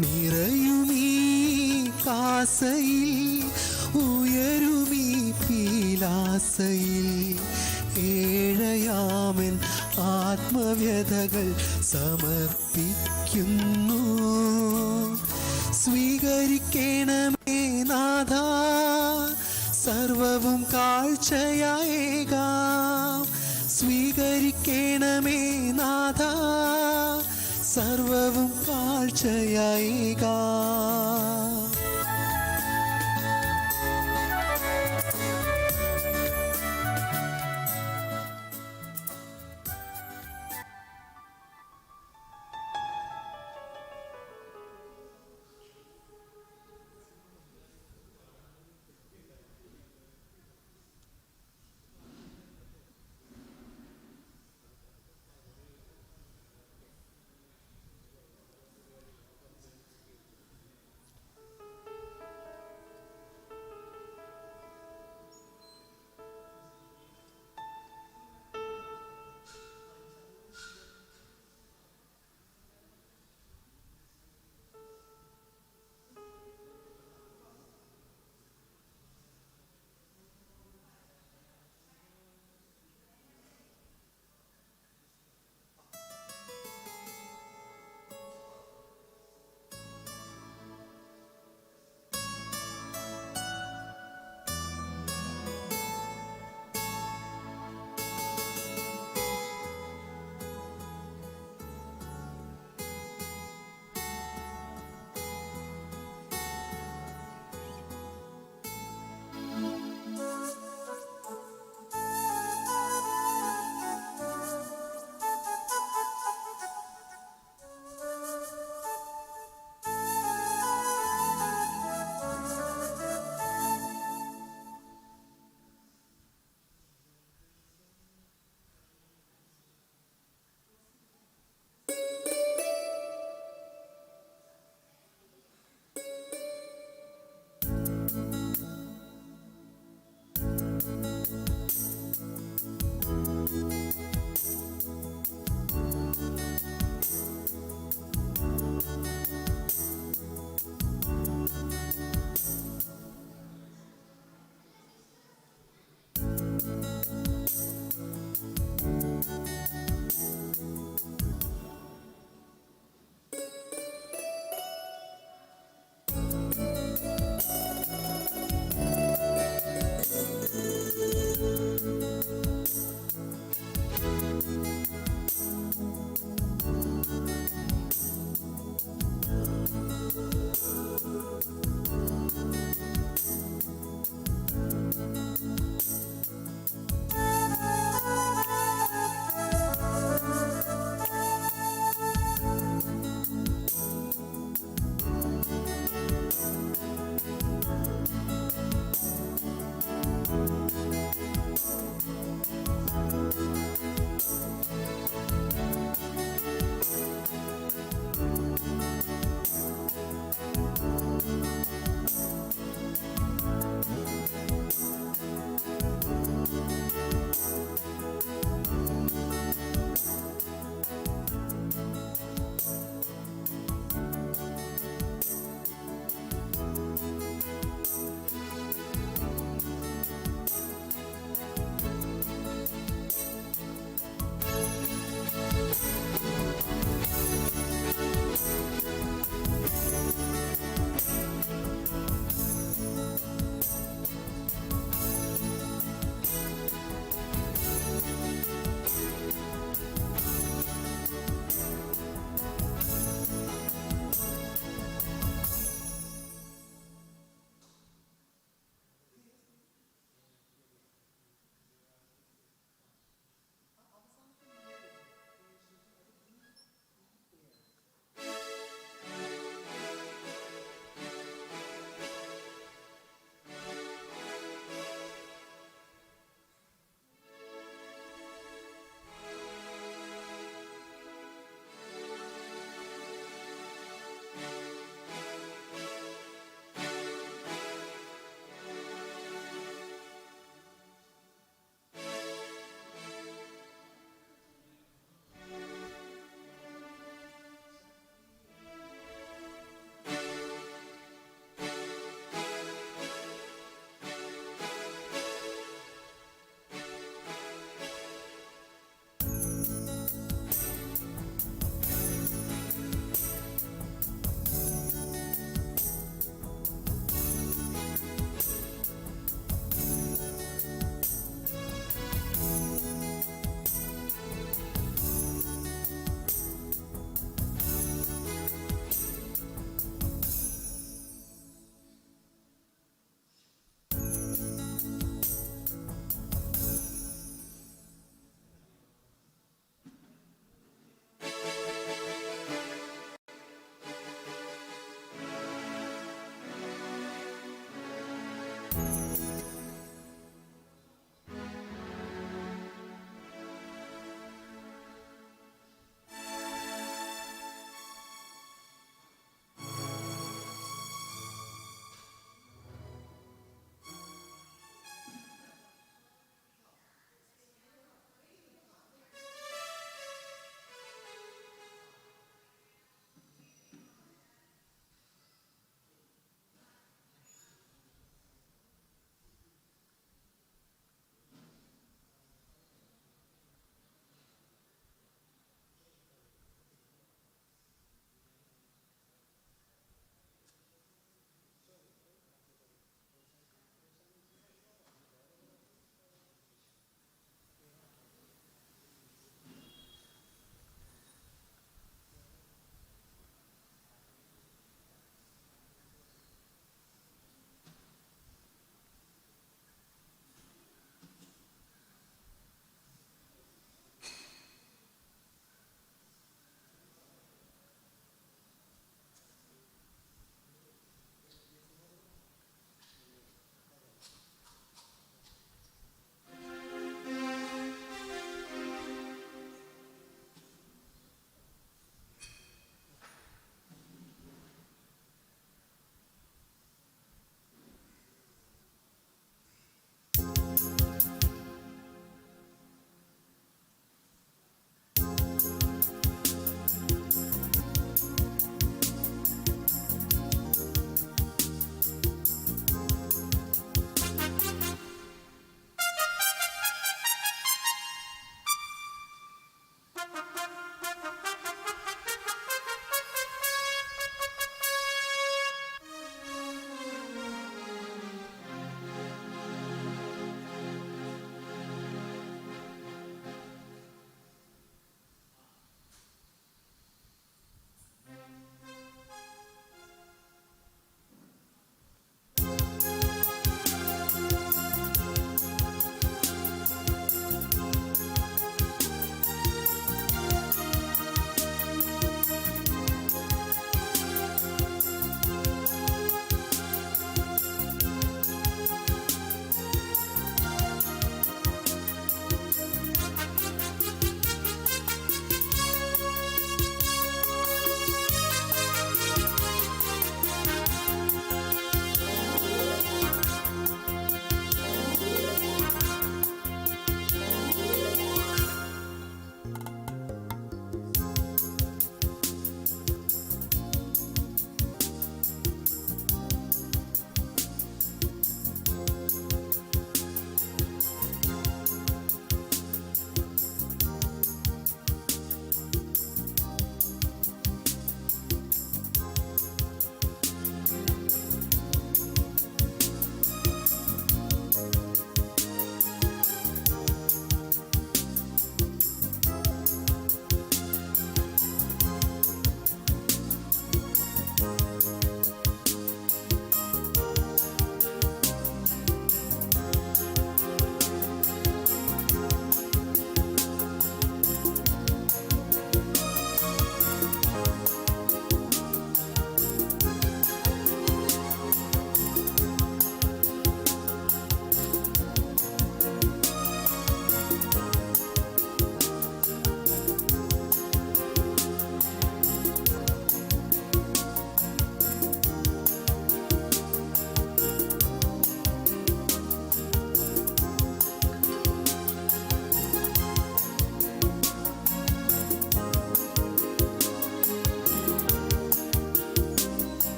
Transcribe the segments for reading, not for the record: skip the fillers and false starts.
നിറയുമീ കാസയിൽ ഉയരുമീ പീലാസയിൽ ഏഴയാമൻ ആത്മവ്യഥകൾ സമർപ്പിക്കുന്നു. സ്വീകരിക്കണമേ നാഥ, സർവവും കാഴ്ചയായേകാം. സ്വീകരിക്കണമേ നാഥ, സർവവും കാഴ്ചയായേകാം.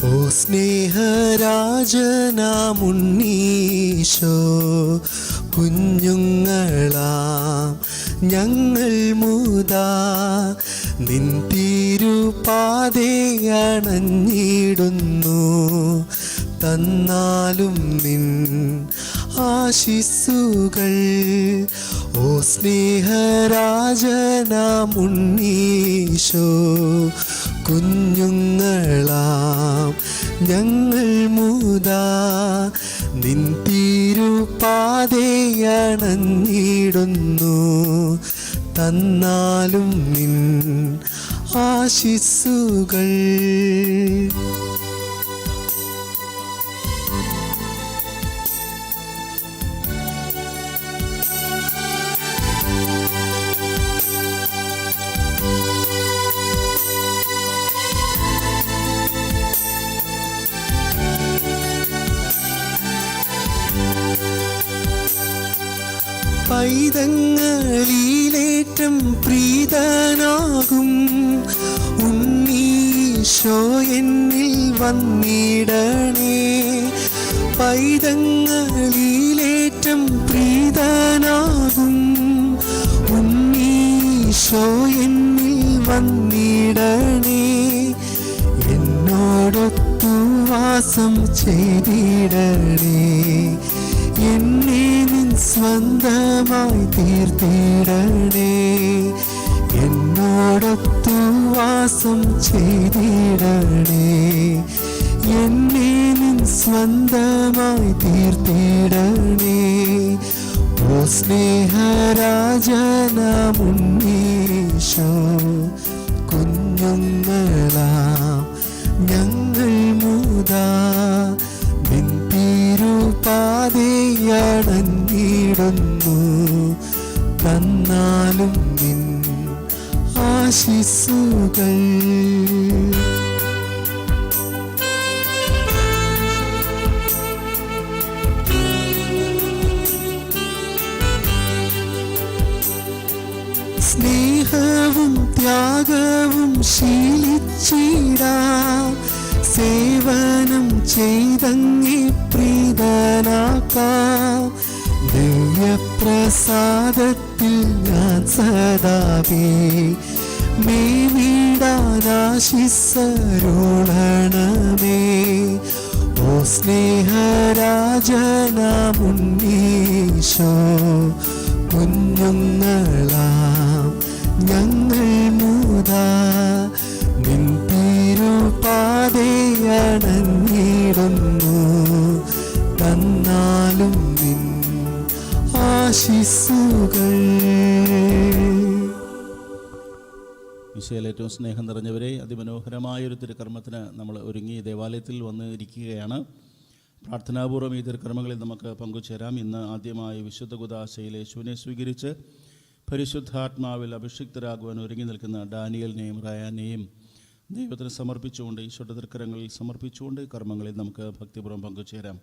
ഓ സ്നേഹരാജനാമുണ്ണീശോ, കുഞ്ഞുങ്ങളാം ഞങ്ങൾ മുതാ നിൻ തിരുപാതയണഞ്ഞിടുന്നു. തന്നാലും നിൻ ആശിസ്സുകൾ. ഓ സ്നേഹരാജനാമുണ്ണീശോ, കുഞ്ഞുങ്ങളാം ഞങ്ങൾ മുതാ നിൻ തിരുപാതയണഞ്ഞിടുന്നു. തന്നാലും നിൻ ആശിസ്സുകൾ. പൈതങ്ങളിലേറ്റം പ്രീതനാകും ഉണ്ണീശോ എന്നിൽ വന്നിടണേ. പൈതങ്ങളിലേറ്റം പ്രീതനാകും ഉണ്ണീശോ എന്നിൽ വന്നിടണേ. എന്നോടൊത്തു വാസം ചെയ്തിടണേ. എന്നെ നിൻ സ്വന്തമായി തീർത്തിടണേ. എന്നോടൊത്തു വാസം ചെയ്തിടണേ. എന്നെ നിൻ സ്വന്തമായി തീർത്തിടണേ. ഓ സ്നേഹരാജനാമുണ്ണീശോ, കുഞ്ഞുങ്ങളാം ഞങ്ങൾ മുതാ നിൻ തിരുപാതയണഞ്ഞിടുന്നു. തന്നാലും നിൻ ആശിസ്സുകൾ. സ്നേഹവും ത്യാഗവും ശീലിച്ചിടാം. സേവനം ചെയ്തങ്ങി പ്രീതനാക്കാം. ദിവ്യപ്രസാദത്തിൽ ഞാൻ സദാവേ മേവിടാനാശിസ്സരുളണമേ. ഓ സ്നേഹരാജനാമുണ്ണീശോ, കുഞ്ഞുങ്ങളാം ഞങ്ങൾ മുതാ നിൻ തിരുപാതയണഞ്ഞിടുന്നു. തന്നാലും നിൻ ആശിസ്സുകൾ. ഈശോയിൽ ഏറ്റവും സ്നേഹം നിറഞ്ഞവരെ, അതിമനോഹരമായൊരു തിരുക്കർമ്മത്തിന് നമ്മൾ ഒരുങ്ങി ദേവാലയത്തിൽ വന്ന് ഇരിക്കുകയാണ്. പ്രാർത്ഥനാപൂർവ്വം ഈ തിരുക്കർമ്മങ്ങളിൽ നമുക്ക് പങ്കുചേരാം. ഇന്ന് ആദ്യമായി വിശുദ്ധ കുദാശയിൽ യേശുവിനെ സ്വീകരിച്ച് പരിശുദ്ധാത്മാവിൽ അഭിഷിക്തരാകുവാൻ ഒരുങ്ങി നിൽക്കുന്ന ഡാനിയലിനെയും റയാനെയും ദൈവത്തിന് സമർപ്പിച്ചുകൊണ്ട്, ഈശോയുടെ തിരുക്കരങ്ങളിൽ സമർപ്പിച്ചുകൊണ്ട് കർമ്മങ്ങളിൽ നമുക്ക് ഭക്തിപൂർവ്വം പങ്കുചേരാം.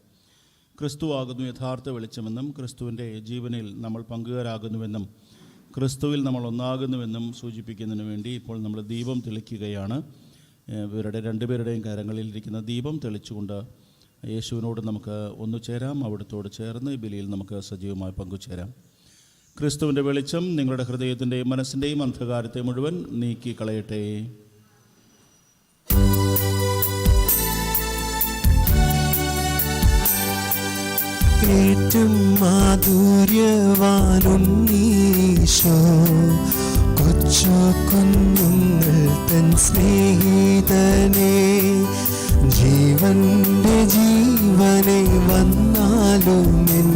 ക്രിസ്തു ആകുന്നു യഥാർത്ഥ വെളിച്ചമെന്നും ക്രിസ്തുവിൻ്റെ ജീവനിൽ നമ്മൾ പങ്കുകാരാകുന്നുവെന്നും ക്രിസ്തുവിൽ നമ്മൾ ഒന്നാകുന്നുവെന്നും സൂചിപ്പിക്കുന്നതിന് വേണ്ടി ഇപ്പോൾ നമ്മൾ ദീപം തെളിക്കുകയാണ്. ഇവരുടെ രണ്ടുപേരുടെയും കരങ്ങളിൽ ഇരിക്കുന്ന ദീപം തെളിച്ചുകൊണ്ട് യേശുവിനോട് നമുക്ക് ഒന്നുചേരാം. അവിടുത്തോട് ചേർന്ന് ഈ ബലിയിൽ നമുക്ക് സജീവമായി പങ്കുചേരാം. ക്രിസ്തുവിൻ്റെ വെളിച്ചം നിങ്ങളുടെ ഹൃദയത്തിൻ്റെയും മനസ്സിൻ്റെയും അന്ധകാരത്തെ മുഴുവൻ നീക്കി കളയട്ടെ. ഏറ്റവും മാധുര്യവാനുണ്ണീശോ, കൊച്ചു കുഞ്ഞുങ്ങൾ തൻ സ്നേഹിതനെ, ജീവന്റെ ജീവനെ വന്നാലുമെൻ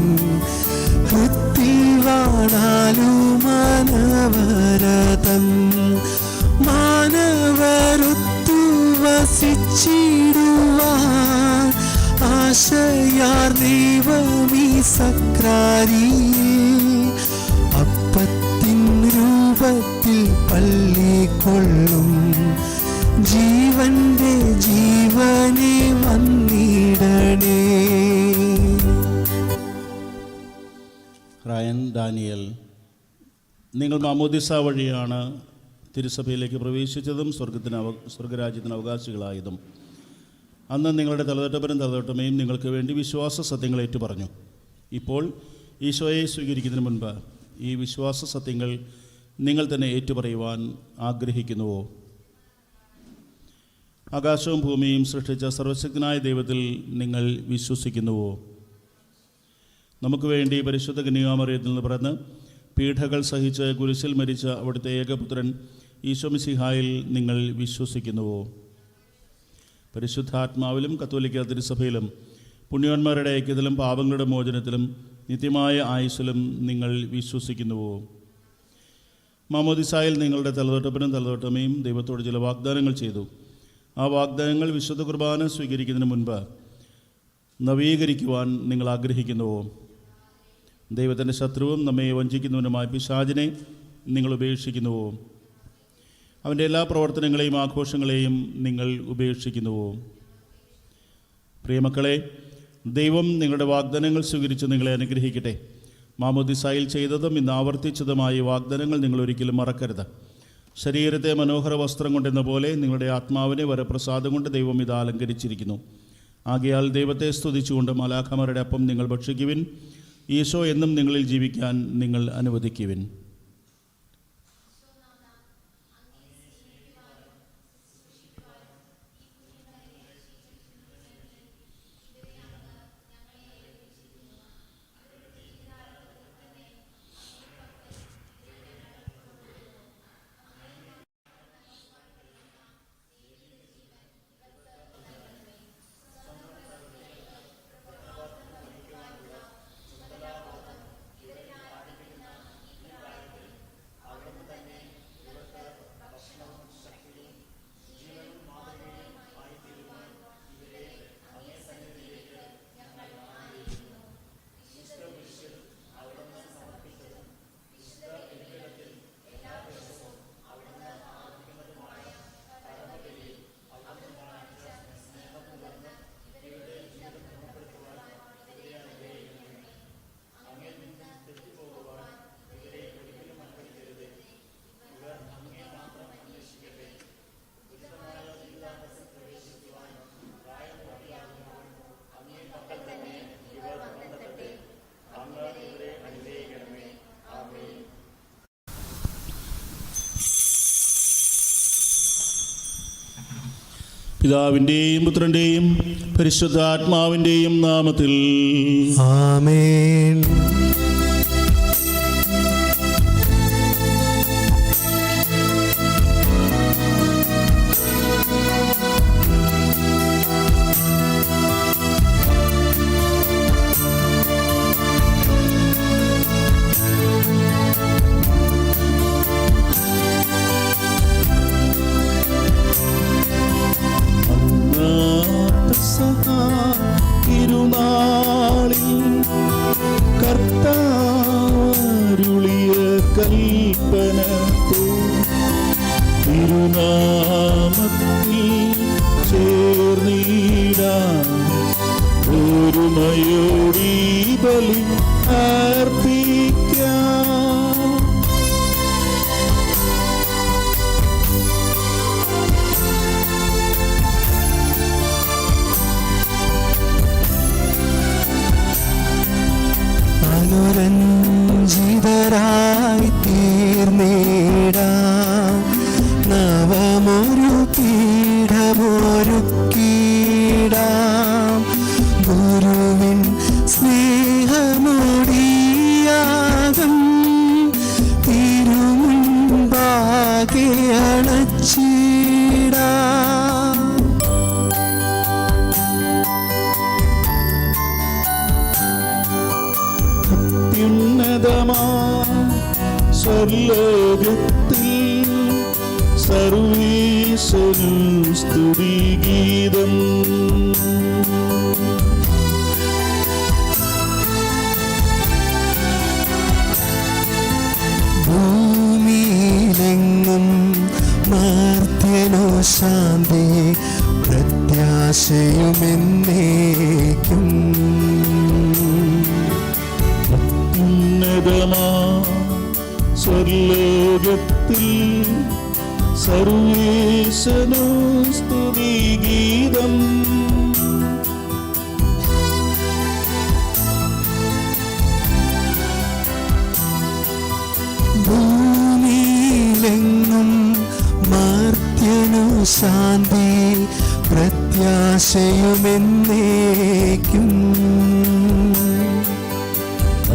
ഹൃത്തിൽ വാണാലും മാനവരതം മാനവരുത്തു വസിച്ചിടുവാൻ ആശയാർ ദൈവമീ സക്രാരിയിൽ അപ്പത്തിൻ രൂപത്തിൽ പള്ളിക്കൊള്ളും ജീവന്റെ ജീവനെ വന്നിടണേ. റയൻ, ഡാനിയൽ, നിങ്ങൾ മാമോദിസ വഴിയാണ് തിരുസഭയിലേക്ക് പ്രവേശിച്ചതും സ്വർഗരാജ്യത്തിന് അവകാശികളായതും. അന്ന് നിങ്ങളുടെ തലതൊട്ടപ്പനും തലതൊട്ടമയും നിങ്ങൾക്ക് വേണ്ടി വിശ്വാസ സത്യങ്ങൾ ഏറ്റുപറഞ്ഞു. ഇപ്പോൾ ഈശോയെ സ്വീകരിക്കുന്നതിന് മുൻപ് ഈ വിശ്വാസ സത്യങ്ങൾ നിങ്ങൾ തന്നെ ഏറ്റുപറയുവാൻ ആഗ്രഹിക്കുന്നുവോ? ആകാശവും ഭൂമിയും സൃഷ്ടിച്ച സർവശക്തനായ ദൈവത്തിൽ നിങ്ങൾ വിശ്വസിക്കുന്നുവോ? നമുക്ക് വേണ്ടി പരിശുദ്ധ കന്യാമറിയത്തിൽ നിന്ന് പിറന്ന് പീഡകൾ സഹിച്ച് കുരിശിൽ മരിച്ച അവിടുത്തെ ഏകപുത്രൻ ഈശോ മിശിഹായിൽ നിങ്ങൾ വിശ്വസിക്കുന്നുവോ? പരിശുദ്ധാത്മാവിലും കത്തോലിക്ക തിരുസഭയിലും പുണ്യവാന്മാരുടെ ഐക്യത്തിലും പാപങ്ങളുടെ മോചനത്തിലും നിത്യമായ ആയുസ്സിലും നിങ്ങൾ വിശ്വസിക്കുന്നുവോ? മാമോദിസായിൽ നിങ്ങളുടെ തലതൊട്ടപ്പനും തലതൊട്ടമയും ദൈവത്തോട് ചില വാഗ്ദാനങ്ങൾ ചെയ്തു. ആ വാഗ്ദാനങ്ങൾ വിശുദ്ധ കുർബാന സ്വീകരിക്കുന്നതിന് മുൻപ് നവീകരിക്കുവാൻ നിങ്ങൾ ആഗ്രഹിക്കുന്നുവോ? ദൈവത്തിൻ്റെ ശത്രുവും നമ്മെ വഞ്ചിക്കുന്നവനുമായ പിശാചിനെ നിങ്ങൾ ഉപേക്ഷിക്കുന്നുവോ? അവൻ്റെ എല്ലാ പ്രവർത്തനങ്ങളെയും ആഘോഷങ്ങളെയും നിങ്ങൾ ഉപേക്ഷിക്കുന്നുവോ? പ്രിയമക്കളെ, ദൈവം നിങ്ങളുടെ വാഗ്ദാനങ്ങൾ സ്വീകരിച്ച് നിങ്ങളെ അനുഗ്രഹിക്കട്ടെ. മാമോദിസായിൽ ചെയ്തതും ഇന്ന് ആവർത്തിച്ചതുമായ വാഗ്ദാനങ്ങൾ നിങ്ങൾ ഒരിക്കലും മറക്കരുത്. ശരീരത്തെ മനോഹര വസ്ത്രം കൊണ്ടെന്ന പോലെ നിങ്ങളുടെ ആത്മാവിനെ വരപ്രസാദം കൊണ്ട് ദൈവം ഇത് അലങ്കരിച്ചിരിക്കുന്നു. ആകയാൽ ദൈവത്തെ സ്തുതിച്ചുകൊണ്ട് മാലാഖമാരുടെ അപ്പം നിങ്ങൾ ഭക്ഷിക്കുവിൻ. ഈശോ എന്നും നിങ്ങളിൽ ജീവിക്കാൻ നിങ്ങൾ അനുവദിക്കുവിൻ. പിതാവിൻ്റെയും പുത്രൻ്റെയും പരിശുദ്ധാത്മാവിൻ്റെയും നാമത്തിൽ ആമേൻ. അനുരഞ്ജിതരായി തീർന്നിടാം, നവമൊരു പീഠമൊരുക്കിടാം. ഗുരുവിൻ സ്നേഹമൊടിയാകും തിരുമുൻപാകെ അണച്ചിടാം. സ്വർലോകത്തിൽ സർവീശനു സ്തുതിഗീതം. ഭൂമിയിലെങ്ങും മർത്യനോ ശാന്തി പ്രത്യാശയുമെന്നേക്കും. സ്വർലോകത്തിൽ സർവീശനു സ്തുതിഗീതം. ശാന്തി പ്രത്യാശയുമെന്നേക്കും.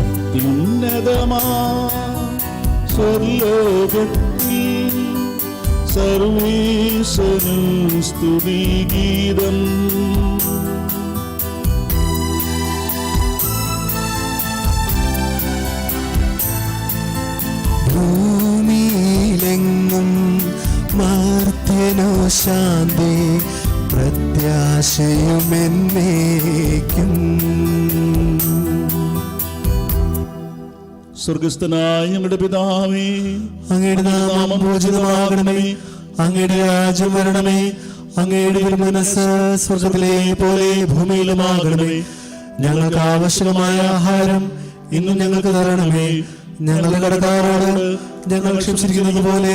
അത്യുന്നതമാ സ്വർലോകത്തിൽ സർവീശനു സ്തുതിഗീതം. ഭൂമിയിലെങ്ങും മർത്യനു ശാന്തി പ്രത്യാശയുമെന്നേക്കും. സ്വർഗസ്ഥനായ ഞങ്ങളുടെ പിതാവേ, അങ്ങയുടെ നാമം പൂജിതമാകണമേ, അങ്ങയുടെ രാജ്യം വരണമേ, അങ്ങയുടെ മനസ്സ് സ്വർഗത്തിലെ പോലെ ഭൂമിയിലുമാകണമേ. ഞങ്ങൾക്ക് ആവശ്യമായ ആഹാരം ഇന്നും ഞങ്ങൾക്ക് തരണമേ. ഞങ്ങളുടെ കടക്കാരോട് ഞങ്ങൾ ക്ഷമിച്ചിരിക്കുന്നത് പോലെ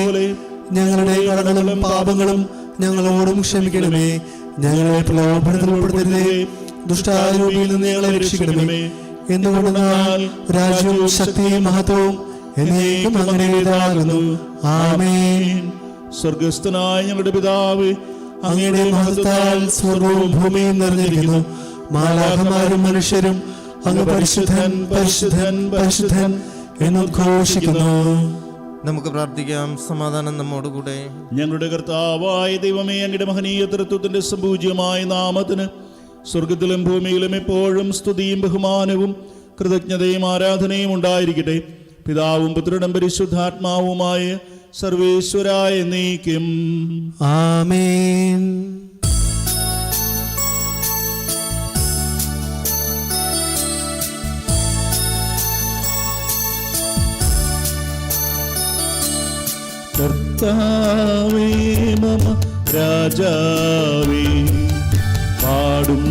ഞങ്ങളുടെ കടങ്ങളും പാപങ്ങളും ഞങ്ങളോടും ക്ഷമിക്കണമേ. ഞങ്ങളെ പ്രലോഭനത്തിൽ ഉൾപ്പെടുത്തരുതേ, ദുഷ്ടാരൂപിയിൽ നിന്ന് ഞങ്ങളെ രക്ഷിക്കണമേ. എന്തുകൊണ്ടെന്നാൽ രാജ്യവും ശക്തിയും മഹത്വവും എന്നേക്കും അങ്ങയുടേതാകുന്നു. ആമേൻ. സ്വർഗസ്ഥനായ ഞങ്ങളുടെ പിതാവേ, അങ്ങയുടെ മഹത്വത്താൽ സ്വർഗവും ഭൂമിയും നിറഞ്ഞിരിക്കുന്നു. മാലാഖമാരും മനുഷ്യരും അങ്ങ് പരിശുദ്ധൻ പരിശുദ്ധൻ പരിശുദ്ധൻ എന്നുദ്ഘോഷിക്കുന്നു. നമുക്ക് പ്രാർത്ഥിക്കാം. സമാധാനം നമ്മോടുകൂടെ. ഞങ്ങളുടെ കർത്താവായ ദൈവമേ, അങ്ങയുടെ മഹനീയ തൃത്വത്തിന്റെ സംപൂജ്യമായ നാമത്തിന് സ്വർഗത്തിലും ഭൂമിയിലും എപ്പോഴും സ്തുതിയും ബഹുമാനവും കൃതജ്ഞതയും ആരാധനയും ഉണ്ടായിരിക്കട്ടെ. പിതാവും പുത്രനും പരിശുദ്ധാത്മാവുമായ സർവേശ്വരായ എന്നേക്കും. ആമേൻ. കർത്താവേ മമ രാജാവേ, പാടും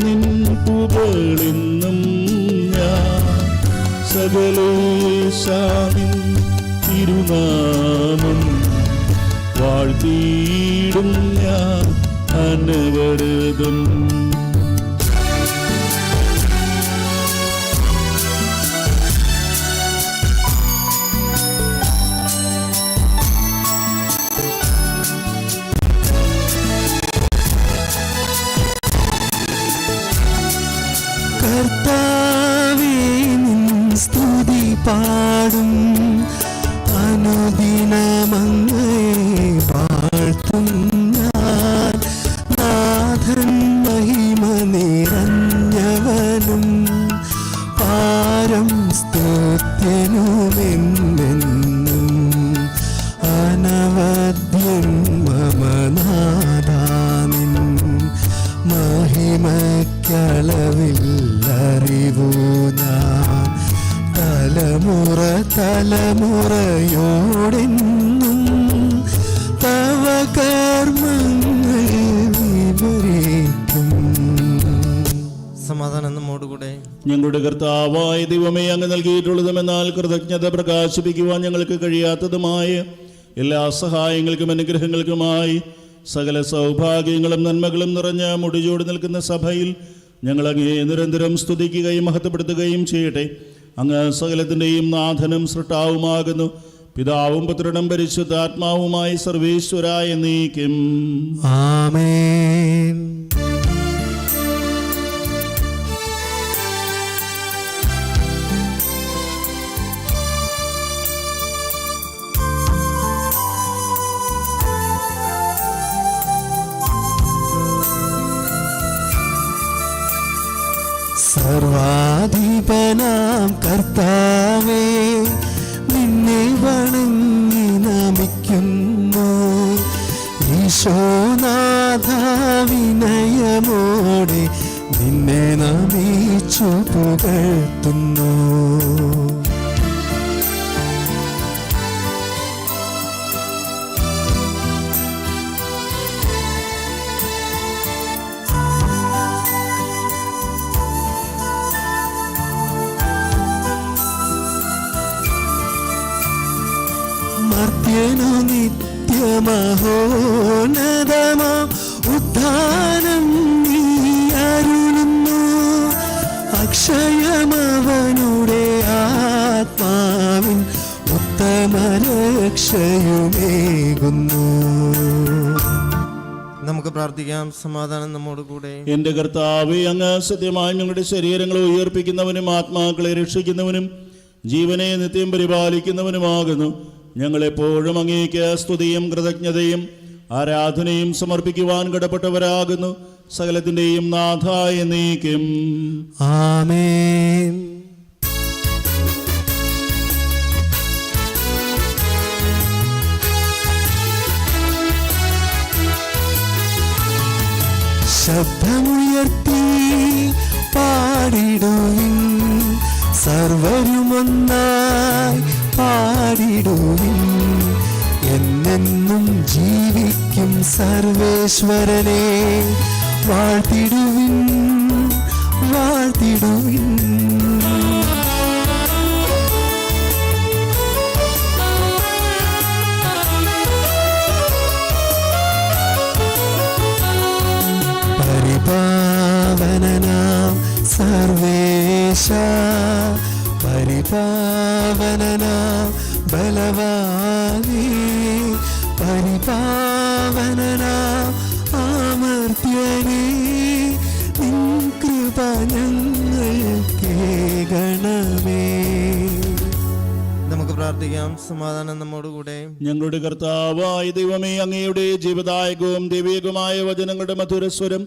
നിൻ പുകഴെന്നും ഞാൻ. സകലേശാനിൻ തിരുനാമം വാഴ്ത്തിയിടും ഞാൻ അനവരതം. കർത്താവേ നിൻ സ്തുതി പാടും, അനുദിനമങ്ങയെ വാഴ്ത്തും ഞാൻ. നാഥൻ മഹിമ നിറഞ്ഞവനും പാരം സ്തുത്യനുമെന്നെന്നും. അനവദ്യൻ മമ നാഥാനിൻ മഹിമയ്ക്കളവില്ലറിവു ഞാൻ. തലമുറ തലമുറയോടെന്നും തവ കർമ്മങ്ങൾ വിവരിക്കും. സമാധാനം നമ്മോടുകൂടെ. ഞങ്ങളുടെ കർത്താവായ ദൈവമേ, അങ്ങ് നൽകിയിട്ടുള്ളതും എന്നാൽ കൃതജ്ഞത പ്രകാശിപ്പിക്കുവാൻ ഞങ്ങൾക്ക് കഴിയാത്തതുമായ എല്ലാ സഹായങ്ങൾക്കും അനുഗ്രഹങ്ങൾക്കുമായി സകല സൗഭാഗ്യങ്ങളും നന്മകളും നിറഞ്ഞ മുടിചൂട് നിൽക്കുന്ന സഭയിൽ ഞങ്ങൾ അങ്ങേ നിരന്തരം സ്തുതിക്കുകയും മഹത്വപ്പെടുത്തുകയും ചെയ്യട്ടെ. അങ്ങ് സകലത്തിൻ്റെയും നാഥനും സൃഷ്ടാവുമാകുന്നു. പിതാവും പുത്രനും പരിശുദ്ധാത്മാവുമായി സർവേശ്വരായ എന്നേക്കും. ആമേൻ. സർവാധിപനാം കർത്താവേ, നിന്നെ വണങ്ങി നമിക്കുന്നു. ഈശോനാഥ വിനയമോടെ നിന്നെ നമിച്ചു പുകഴ്ത്തുന്നു. മർത്യനു നിത്യമഹോന്നതമാം ഉദ്ധാനം നീ അരുളുന്നു. അക്ഷയമവനുടെ ആത്മാവിൻ ഉത്തമരക്ഷയുമേകുന്നു. നമുക്ക് പ്രാർത്ഥിക്കാം. സമാധാനം നമ്മോടുകൂടെ. എന്റെ കർത്താവേ, അങ്ങ് സത്യമായി ഞങ്ങളുടെ ശരീരങ്ങളെ ഉയർപ്പിക്കുന്നവനും ആത്മാക്കളെ രക്ഷിക്കുന്നവനും ജീവനെ നിത്യം പരിപാലിക്കുന്നവനുമാകുന്നു. ഞങ്ങളെപ്പോഴും അങ്ങേക്ക് സ്തുതിയും കൃതജ്ഞതയും ആരാധനയും സമർപ്പിക്കുവാൻ കടപ്പെട്ടവരാകുന്നു. സകലത്തിന്റെയും നാഥായ നീക്കും. ആമേൻ. ശബ്ദമുയർത്തി പാടിടുവിൻ, സർവരുമൊന്നായി പാടിടുവിൻ. എന്നെന്നും ജീവിക്കും സർവേശ്വരനെ വാഴ്ത്തിടുവിൻ, വാഴ്ത്തിടുവിൻ. പരിപാവനനാം സർവേശ, പരിപാവനനാം ബലവാനേ, പരിപാവനനാം അമർത്യനേ, നിൻ കൃപ ഞങ്ങൾക്കേകണമേ. നമുക്ക് പ്രാർത്ഥിക്കാം. സമാധാനം നമ്മോടുകൂടെ. ഞങ്ങളുടെ കർത്താവായ ദൈവമേ, അങ്ങയുടെ ജീവദായകവും ദൈവികവുമായ വചനങ്ങളുടെ മധുരസ്വരം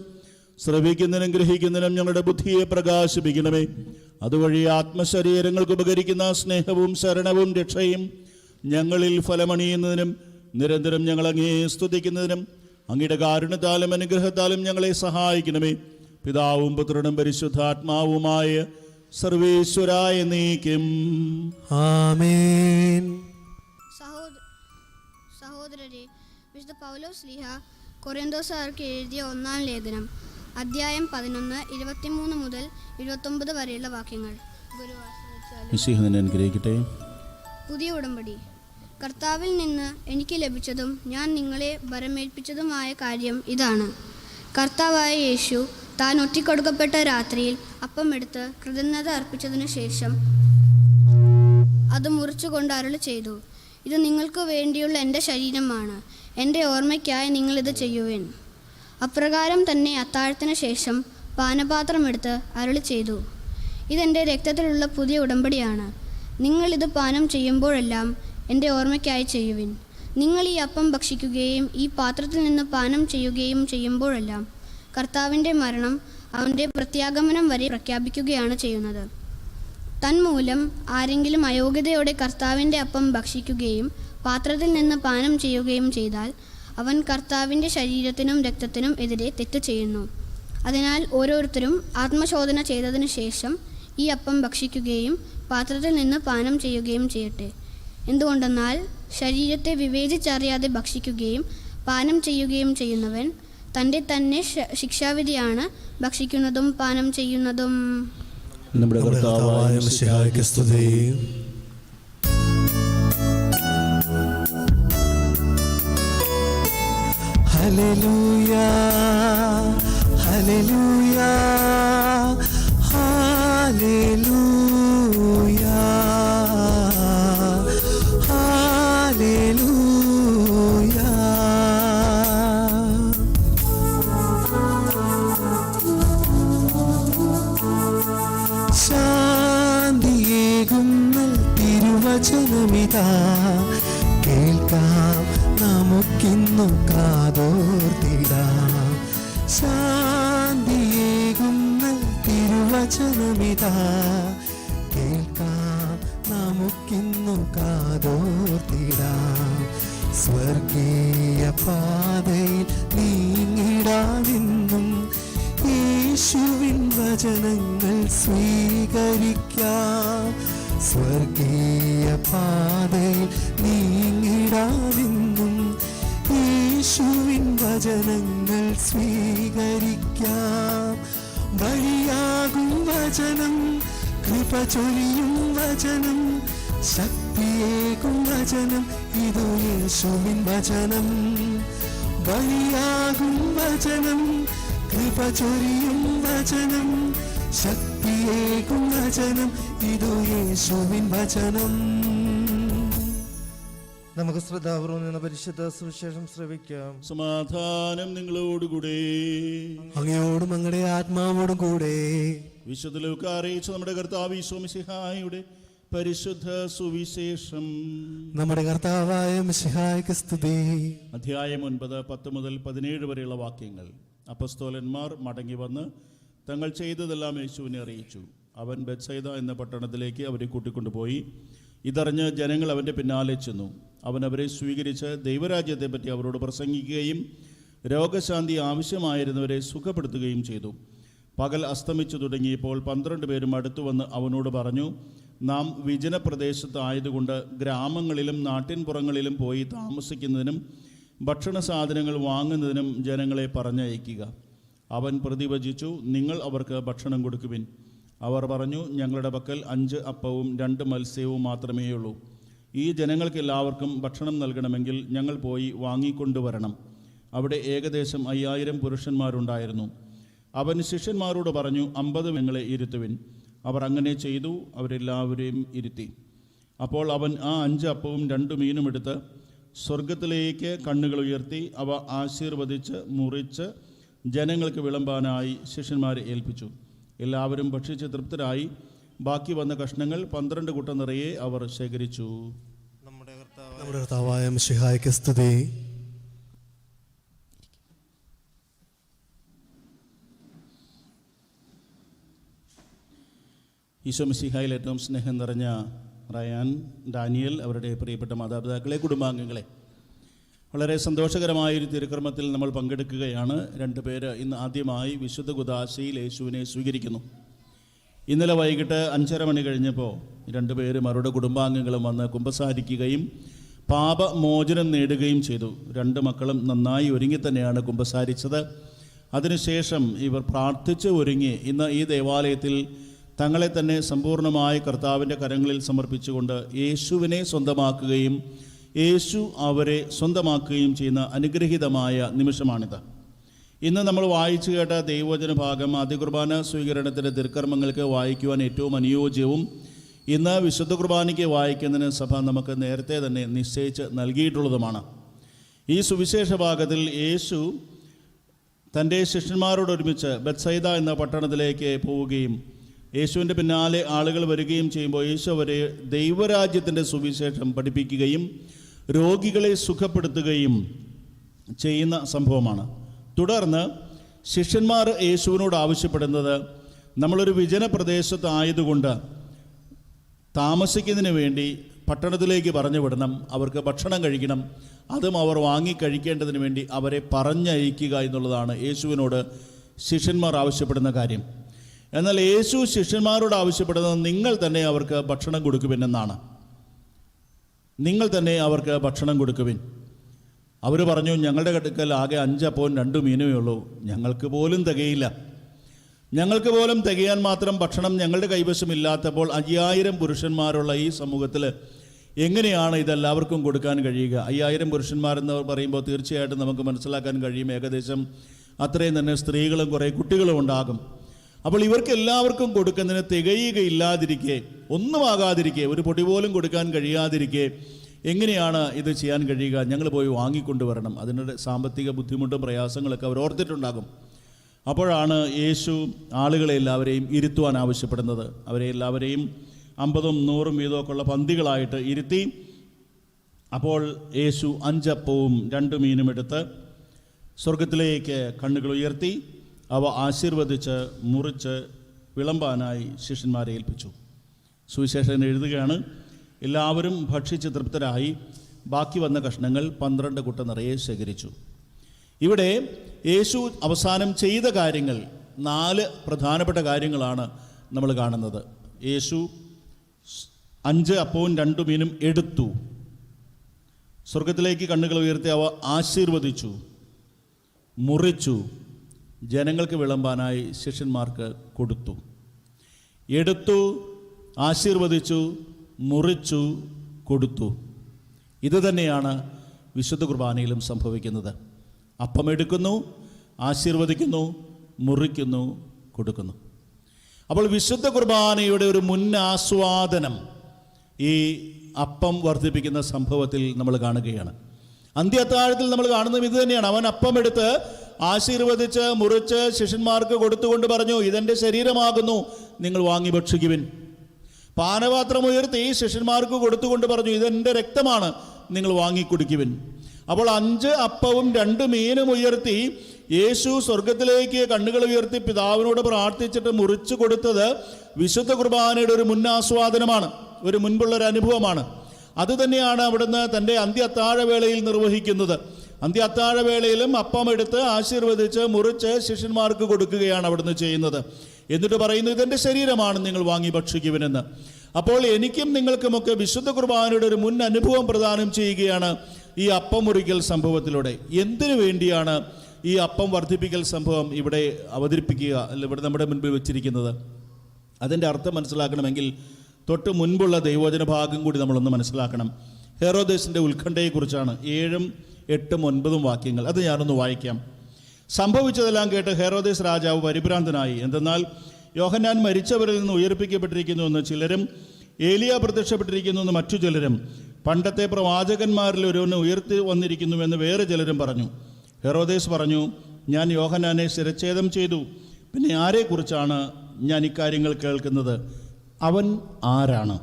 ശ്രവിക്കുന്നതിനും ഗ്രഹിക്കുന്നതിനും ഞങ്ങളുടെ ബുദ്ധിയെ പ്രകാശിപ്പിക്കണമേ. അതുവഴി ആത്മശരീരങ്ങൾക്ക് ഉപകരിക്കുന്ന സ്നേഹവും ശരണവും രക്ഷയും ഞങ്ങളിൽ ഫലമണിയുന്നതിനും നിരന്തരം ഞങ്ങൾ അങ്ങേ സ്തുതിക്കുന്നതിനും അങ്ങയുടെ കാരുണ്യത്താലും അനുഗ്രഹത്താലും ഞങ്ങളെ സഹായിക്കണമേ. പിതാവും പുത്രനും പരിശുദ്ധാത്മാവുമായ സർവേശ്വരായ നീക്കും. ആമേൻ. സഹോദരരെ, വിശുദ്ധ പൗലോസ് ശ്ലീഹ കൊരിന്തോസുകാർക്ക് എഴുതിയ 1-ാം ലേഖനം അധ്യായം 11 23 മുതൽ 29 വരെയുള്ള വാക്യങ്ങൾ. അനുഗ്രഹിക്കട്ടെ. പുതിയ ഉടമ്പടി. കർത്താവിൽ നിന്ന് എനിക്ക് ലഭിച്ചതും ഞാൻ നിങ്ങളെ ഭരമേൽപ്പിച്ചതുമായ കാര്യം ഇതാണ്: കർത്താവായ യേശു താൻ ഒറ്റിക്കൊടുക്കപ്പെട്ട രാത്രിയിൽ അപ്പമെടുത്ത് കൃതജ്ഞത അർപ്പിച്ചതിനു ശേഷം അത് മുറിച്ചുകൊണ്ട് അരുളി ചെയ്തു, ഇത് നിങ്ങൾക്ക് വേണ്ടിയുള്ള എൻ്റെ ശരീരമാണ്, എൻ്റെ ഓർമ്മയ്ക്കായി നിങ്ങളിത് ചെയ്യുവിൻ. അപ്രകാരം തന്നെ അത്താഴത്തിന് ശേഷം പാനപാത്രമെടുത്ത് അരുളി ചെയ്തു, ഇതെൻ്റെ രക്തത്തിലുള്ള പുതിയ ഉടമ്പടിയാണ്. നിങ്ങളിത് പാനം ചെയ്യുമ്പോഴെല്ലാം എൻ്റെ ഓർമ്മയ്ക്കായി ചെയ്യുവിൻ. നിങ്ങൾ ഈ അപ്പം ഭക്ഷിക്കുകയും ഈ പാത്രത്തിൽ നിന്ന് പാനം ചെയ്യുകയും ചെയ്യുമ്പോഴെല്ലാം കർത്താവിൻ്റെ മരണം അവൻ്റെ പ്രത്യാഗമനം വരെ പ്രഖ്യാപിക്കുകയാണ് ചെയ്യുന്നത്. തന്മൂലം ആരെങ്കിലും അയോഗ്യതയോടെ കർത്താവിൻ്റെ അപ്പം ഭക്ഷിക്കുകയും പാത്രത്തിൽ നിന്ന് പാനം ചെയ്യുകയും ചെയ്താൽ അവൻ കർത്താവിൻ്റെ ശരീരത്തിനും രക്തത്തിനും എതിരെ തെറ്റ് ചെയ്യുന്നു. അതിനാൽ ഓരോരുത്തരും ആത്മശോധന ചെയ്തതിനു ശേഷം ഈ അപ്പം ഭക്ഷിക്കുകയും പാത്രത്തിൽ നിന്ന് പാനം ചെയ്യുകയും ചെയ്യട്ടെ. എന്തുകൊണ്ടെന്നാൽ ശരീരത്തെ വിവേചിച്ചറിയാതെ ഭക്ഷിക്കുകയും പാനം ചെയ്യുകയും ചെയ്യുന്നവൻ തൻ്റെ തന്നെ ശിക്ഷാവിധിയാണ് ഭക്ഷിക്കുന്നതും പാനം ചെയ്യുന്നതും. നമ്മുടെ കർത്താവായ മിശിഹായ്ക്ക് സ്തുതി. Hallelujah, hallelujah, hallelujah, hallelujah. ശാന്തിയേകുന്ന തിരുവചനമിതാ കേൾക്കാം, നമുക്കിന്നു കാതോർത്തിടാം. ശാന്തിയേകുന്ന തിരുവചനമിതാ കേൾക്കാം, നമുക്കിന്നു കാതോർത്തിടാം. സ്വർഗീയ പാതയിൽ നീങ്ങിടാമെന്നും യേശുവിൻ വചനങ്ങൾ സ്വീകരിക്കാം. സ്വർഗീയ പാതയിൽ നീങ്ങിടാമെന്നും യേശുവിൻ വചനങ്ങൾ സ്വീകരിക്കാം. വഴിയാകും വചനം, കൃപ ചൊരിയും വചനം, ശക്തിയേകും വചനം, ഇതു യേശുവിൻ വചനം. വഴിയാകും വചനം, കൃപ ചൊരിയും വചനം, ശക്തിയേകും വചനം, ഇതു യേശുവിൻ വചനം. നമുക്ക് ശ്രദ്ധാപൂർവം നിന്ന് പരിശുദ്ധ സുവിശേഷം ശ്രവിക്കാം. സമാധാനം നിങ്ങളോടുകൂടെ. അങ്ങയോടും അങ്ങയുടെ ആത്മാവോടും കൂടെ. വിശുദ്ധ ലൂക്കാ അറിയിച്ച നമ്മുടെ കർത്താവ് ഈശോ മിശിഹായുടെ പരിശുദ്ധ സുവിശേഷം. നമ്മുടെ കർത്താവായ മിശിഹായ്ക്ക് സ്തുതി. അധ്യായം 9, 10 മുതൽ 17 വരെയുള്ള വാക്യങ്ങൾ. അപ്പസ്തോലന്മാർ മടങ്ങി വന്ന് തങ്ങൾ ചെയ്തതെല്ലാം യേശുവിനെ അറിയിച്ചു. അവൻ ബെത്സൈദ എന്ന പട്ടണത്തിലേക്ക് അവരെ കൂട്ടിക്കൊണ്ടുപോയി. ഇതറിഞ്ഞ് ജനങ്ങൾ അവൻ്റെ പിന്നാലെ ചെന്നു. അവൻ അവരെ സ്വീകരിച്ച് ദൈവരാജ്യത്തെപ്പറ്റി അവരോട് പ്രസംഗിക്കുകയും രോഗശാന്തി ആവശ്യമായിരുന്നവരെ സുഖപ്പെടുത്തുകയും ചെയ്തു. പകൽ അസ്തമിച്ചു തുടങ്ങിയപ്പോൾ 12 പേരും അടുത്തു വന്ന് അവനോട് പറഞ്ഞു, നാം വിജനപ്രദേശത്തായതുകൊണ്ട് ഗ്രാമങ്ങളിലും നാട്ടിൻപുറങ്ങളിലും പോയി താമസിക്കുന്നതിനും ഭക്ഷണ സാധനങ്ങൾ വാങ്ങുന്നതിനും ജനങ്ങളെ പറഞ്ഞയക്കുക. അവൻ പ്രതിവചിച്ചു, നിങ്ങൾ അവർക്ക് ഭക്ഷണം കൊടുക്കുവിൻ. അവർ പറഞ്ഞു, ഞങ്ങളുടെ പക്കൽ 5 അപ്പവും 2 മത്സ്യവും മാത്രമേയുള്ളൂ. ഈ ജനങ്ങൾക്ക് എല്ലാവർക്കും ഭക്ഷണം നൽകണമെങ്കിൽ ഞങ്ങൾ പോയി വാങ്ങിക്കൊണ്ടുവരണം. അവിടെ ഏകദേശം 5000 പുരുഷന്മാരുണ്ടായിരുന്നു. അവൻ ശിഷ്യന്മാരോട് പറഞ്ഞു, 50 ഞങ്ങളെ ഇരുത്തുവിൻ. അവർ അങ്ങനെ ചെയ്തു. അവരെല്ലാവരെയും ഇരുത്തി. അപ്പോൾ അവൻ ആ 5 അപ്പവും 2 മീനും എടുത്ത് സ്വർഗത്തിലേക്ക് കണ്ണുകൾ ഉയർത്തി അവ ആശീർവദിച്ച് മുറിച്ച് ജനങ്ങൾക്ക് വിളമ്പാനായി ശിഷ്യന്മാരെ ഏൽപ്പിച്ചു. എല്ലാവരും ഭക്ഷിച്ച് തൃപ്തരായി. ബാക്കി വന്ന കഷ്ണങ്ങൾ 12 കുട്ട നിറയെ അവർ ശേഖരിച്ചു. നമ്മുടെ കർത്താവായ മിശിഹായ്ക്ക് സ്തുതി. ഈശോ മിശിഹായിൽ ഏറ്റവും സ്നേഹം നിറഞ്ഞ റയാൻ, ഡാനിയൽ, അവരുടെ പ്രിയപ്പെട്ട മാതാപിതാക്കളെ, കുടുംബാംഗങ്ങളെ, വളരെ സന്തോഷകരമായൊരു തിരുക്കർമ്മത്തിൽ നമ്മൾ പങ്കെടുക്കുകയാണ്. 2 പേര് ഇന്ന് ആദ്യമായി വിശുദ്ധ കുദാശയിൽ യേശുവിനെ സ്വീകരിക്കുന്നു. ഇന്നലെ വൈകിട്ട് 5:30 മണി കഴിഞ്ഞപ്പോൾ 2 പേരും അവരുടെ കുടുംബാംഗങ്ങളും വന്ന് കുമ്പസാരിക്കുകയും പാപമോചനം നേടുകയും ചെയ്തു. 2 മക്കളും നന്നായി ഒരുങ്ങി തന്നെയാണ് കുമ്പസാരിച്ചത്. അതിനുശേഷം ഇവർ പ്രാർത്ഥിച്ച് ഒരുങ്ങി ഇന്ന് ഈ ദേവാലയത്തിൽ തങ്ങളെ തന്നെ സമ്പൂർണ്ണമായി കർത്താവിൻ്റെ കരങ്ങളിൽ സമർപ്പിച്ചുകൊണ്ട് യേശുവിനെ സ്വന്തമാക്കുകയും യേശു അവരെ സ്വന്തമാക്കുകയും ചെയ്യുന്ന അനുഗ്രഹീതമായ നിമിഷമാണിത്. ഇന്ന് നമ്മൾ വായിച്ചു കേട്ട ദൈവവചന ഭാഗം ആദ്യ കുർബാന സ്വീകരണത്തിൻ്റെ തിരുക്കർമ്മങ്ങൾക്ക് വായിക്കുവാൻ ഏറ്റവും അനുയോജ്യവും ഇന്ന് വിശുദ്ധ കുർബാനയ്ക്ക് വായിക്കുന്നതിന് സഭ നമുക്ക് നേരത്തെ തന്നെ നിശ്ചയിച്ച് നൽകിയിട്ടുള്ളതുമാണ്. ഈ സുവിശേഷ ഭാഗത്തിൽ യേശു തൻ്റെ ശിഷ്യന്മാരോടൊരുമിച്ച് ബെത്സൈദ എന്ന പട്ടണത്തിലേക്ക് പോവുകയും യേശുവിൻ്റെ പിന്നാലെ ആളുകൾ വരികയും ചെയ്യുമ്പോൾ യേശു അവരെ ദൈവരാജ്യത്തിൻ്റെ സുവിശേഷം പഠിപ്പിക്കുകയും രോഗികളെ സുഖപ്പെടുത്തുകയും ചെയ്യുന്ന സംഭവമാണ്. തുടർന്ന് ശിഷ്യന്മാർ യേശുവിനോട് ആവശ്യപ്പെടുന്നത്, നമ്മളൊരു വിജനപ്രദേശത്തായതുകൊണ്ട് താമസിക്കുന്നതിന് വേണ്ടി പട്ടണത്തിലേക്ക് പറഞ്ഞു വിടണം, അവർക്ക് ഭക്ഷണം കഴിക്കണം, അതും അവർ വാങ്ങിക്കഴിക്കേണ്ടതിന് വേണ്ടി അവരെ പറഞ്ഞയക്കുക എന്നുള്ളതാണ് യേശുവിനോട് ശിഷ്യന്മാർ ആവശ്യപ്പെടുന്ന കാര്യം. എന്നാൽ യേശു ശിഷ്യന്മാരോട് ആവശ്യപ്പെടുന്നത് നിങ്ങൾ തന്നെ അവർക്ക് ഭക്ഷണം കൊടുക്കുവിനെന്നാണ്. നിങ്ങൾ തന്നെ അവർക്ക് ഭക്ഷണം കൊടുക്കുവിൻ. അവർ പറഞ്ഞു, ഞങ്ങളുടെ അടുക്കൽ ആകെ 5 അപ്പവും 2 മീനുമേ ഉള്ളൂ, ഞങ്ങൾക്ക് പോലും തികയില്ല. ഞങ്ങൾക്ക് പോലും തികയാൻ മാത്രം ഭക്ഷണം ഞങ്ങളുടെ കൈവശമില്ലാത്തപ്പോൾ 5000 പുരുഷന്മാരുള്ള ഈ സമൂഹത്തിൽ എങ്ങനെയാണ് ഇതെല്ലാവർക്കും കൊടുക്കാൻ കഴിയുക? 5000 പുരുഷന്മാരെന്ന് പറയുമ്പോൾ തീർച്ചയായിട്ടും നമുക്ക് മനസ്സിലാക്കാൻ കഴിയും, ഏകദേശം അത്രയും തന്നെ സ്ത്രീകളും കുറേ കുട്ടികളും ഉണ്ടാകും. അപ്പോൾ ഇവർക്ക് എല്ലാവർക്കും കൊടുക്കുന്നതിന് തികയുകയില്ലാതിരിക്കെ, ഒന്നുമാകാതിരിക്കെ, ഒരു പൊടി പോലും കൊടുക്കാൻ കഴിയാതിരിക്കെ എങ്ങനെയാണ് ഇത് ചെയ്യാൻ കഴിയുക? ഞങ്ങൾ പോയി വാങ്ങിക്കൊണ്ടുവരണം. അതിൻ്റെ സാമ്പത്തിക ബുദ്ധിമുട്ടും പ്രയാസങ്ങളൊക്കെ അവർ ഓർത്തിട്ടുണ്ടാകും. അപ്പോഴാണ് യേശു ആളുകളെ എല്ലാവരെയും ഇരുത്തുവാൻ ആവശ്യപ്പെടുന്നത്. അവരെ എല്ലാവരെയും 50ഉം 100ഉം വീതമൊക്കെ ഉള്ള പന്തികളായിട്ട് ഇരുത്തി. അപ്പോൾ യേശു 5 അപ്പവും 2 മീനും എടുത്ത് സ്വർഗത്തിലേക്ക് കണ്ണുകൾ ഉയർത്തി അവ ആശീർവദിച്ച് മുറിച്ച് വിളമ്പാനായി ശിഷ്യന്മാരെ ഏൽപ്പിച്ചു. സുവിശേഷൻ എഴുതുകയാണ്, എല്ലാവരും ഭക്ഷിച്ച് തൃപ്തരായി. ബാക്കി വന്ന കഷ്ണങ്ങൾ 12 കുട്ട നിറയെ ശേഖരിച്ചു. ഇവിടെ യേശു അവസാനം ചെയ്ത കാര്യങ്ങൾ 4 പ്രധാനപ്പെട്ട കാര്യങ്ങളാണ് നമ്മൾ കാണുന്നത്. യേശു 5 അപ്പവും 2 മീനും എടുത്തു, സ്വർഗത്തിലേക്ക് കണ്ണുകൾ ഉയർത്തി അവ ആശീർവദിച്ചു, മുറിച്ചു, ജനങ്ങൾക്ക് വിളമ്പാനായി ശിഷ്യന്മാർക്ക് കൊടുത്തു. എടുത്തു, ആശീർവദിച്ചു, മുറിച്ചു, കൊടുത്തു. ഇത് തന്നെയാണ് വിശുദ്ധ കുർബാനയിലും സംഭവിക്കുന്നത്. അപ്പമെടുക്കുന്നു, ആശീർവദിക്കുന്നു, മുറിക്കുന്നു, കൊടുക്കുന്നു. അപ്പോൾ വിശുദ്ധ കുർബാനയുടെ ഒരു മുൻ ആസ്വാദനം ഈ അപ്പം വർദ്ധിപ്പിക്കുന്ന സംഭവത്തിൽ നമ്മൾ കാണുകയാണ്. അന്ത്യത്താഴത്തിൽ നമ്മൾ കാണുന്നത് ഇത് തന്നെയാണ്. അവൻ അപ്പം എടുത്ത് ആശീർവദിച്ച് മുറിച്ച് ശിഷ്യന്മാർക്ക് കൊടുത്തുകൊണ്ട് പറഞ്ഞു, ഇതെൻ്റെ ശരീരമാകുന്നു, നിങ്ങൾ വാങ്ങി ഭക്ഷിക്കുവിൻ. പാനപാത്രം ഉയർത്തി ശിഷ്യന്മാർക്ക് കൊടുത്തുകൊണ്ട് പറഞ്ഞു, ഇതെൻ്റെ രക്തമാണ്, നിങ്ങൾ വാങ്ങി കുടിക്കുവിൻ. അപ്പോൾ 5 അപ്പവും 2 മീനും ഉയർത്തി യേശു സ്വർഗത്തിലേക്ക് കണ്ണുകൾ ഉയർത്തി പിതാവിനോട് പ്രാർത്ഥിച്ചിട്ട് മുറിച്ചു കൊടുത്തത് വിശുദ്ധ കുർബാനയുടെ ഒരു മുന്നാസ്വാദനമാണ്, ഒരു മുൻപുള്ളൊരു അനുഭവമാണ്. അതുതന്നെയാണ് അവിടുന്ന് തൻ്റെ അന്ത്യ അത്താഴവേളയിൽ നിർവഹിക്കുന്നത്. അന്ത്യ അത്താഴവേളയിലും അപ്പം എടുത്ത് ആശീർവദിച്ച് മുറിച്ച് ശിഷ്യന്മാർക്ക് കൊടുക്കുകയാണ് അവിടുന്ന് ചെയ്യുന്നത്. എന്നിട്ട് പറയുന്നു, ഇതെൻ്റെ ശരീരമാണ്, നിങ്ങൾ വാങ്ങി ഭക്ഷിക്കുവിനെന്ന്. അപ്പോൾ എനിക്കും നിങ്ങൾക്കുമൊക്കെ വിശുദ്ധ കുർബാനയുടെ ഒരു മുൻ അനുഭവം പ്രദാനം ചെയ്യുകയാണ് ഈ അപ്പം മുറിക്കൽ സംഭവത്തിലൂടെ. എന്തിനു വേണ്ടിയാണ് ഈ അപ്പം വർദ്ധിപ്പിക്കൽ സംഭവം ഇവിടെ അവതരിപ്പിക്കുക, അല്ല ഇവിടെ നമ്മുടെ മുൻപിൽ വെച്ചിരിക്കുന്നത്? അതിൻ്റെ അർത്ഥം മനസ്സിലാക്കണമെങ്കിൽ തൊട്ട് മുൻപുള്ള ദൈവവചന ഭാഗം കൂടി നമ്മളൊന്ന് മനസ്സിലാക്കണം. ഹെറോദേസിൻ്റെ ഉത്കണ്ഠയെക്കുറിച്ചാണ് 7, 8, 9 വാക്യങ്ങൾ. അത് ഞാനൊന്ന് വായിക്കാം. സംഭവിച്ചതെല്ലാം കേട്ട് ഹെറോദേസ് രാജാവ് പരിഭ്രാന്തനായി. എന്തെന്നാൽ യോഹന്നാൻ മരിച്ചവരിൽ നിന്ന് ഉയർപ്പിക്കപ്പെട്ടിരിക്കുന്നുവെന്ന് ചിലരും, ഏലിയ പ്രത്യക്ഷപ്പെട്ടിരിക്കുന്നുവെന്ന് മറ്റു ചിലരും, പണ്ടത്തെ പ്രവാചകന്മാരിൽ ഒരുവന് ഉയർത്തി വന്നിരിക്കുന്നുവെന്ന് വേറെ ചിലരും പറഞ്ഞു. ഹെറോദേസ് പറഞ്ഞു, ഞാൻ യോഹന്നാനെ ശിരച്ഛേദം ചെയ്തു. പിന്നെ ആരെക്കുറിച്ചാണ് ഞാൻ ഇക്കാര്യങ്ങൾ കേൾക്കുന്നത്? അവൻ ആരാണ്?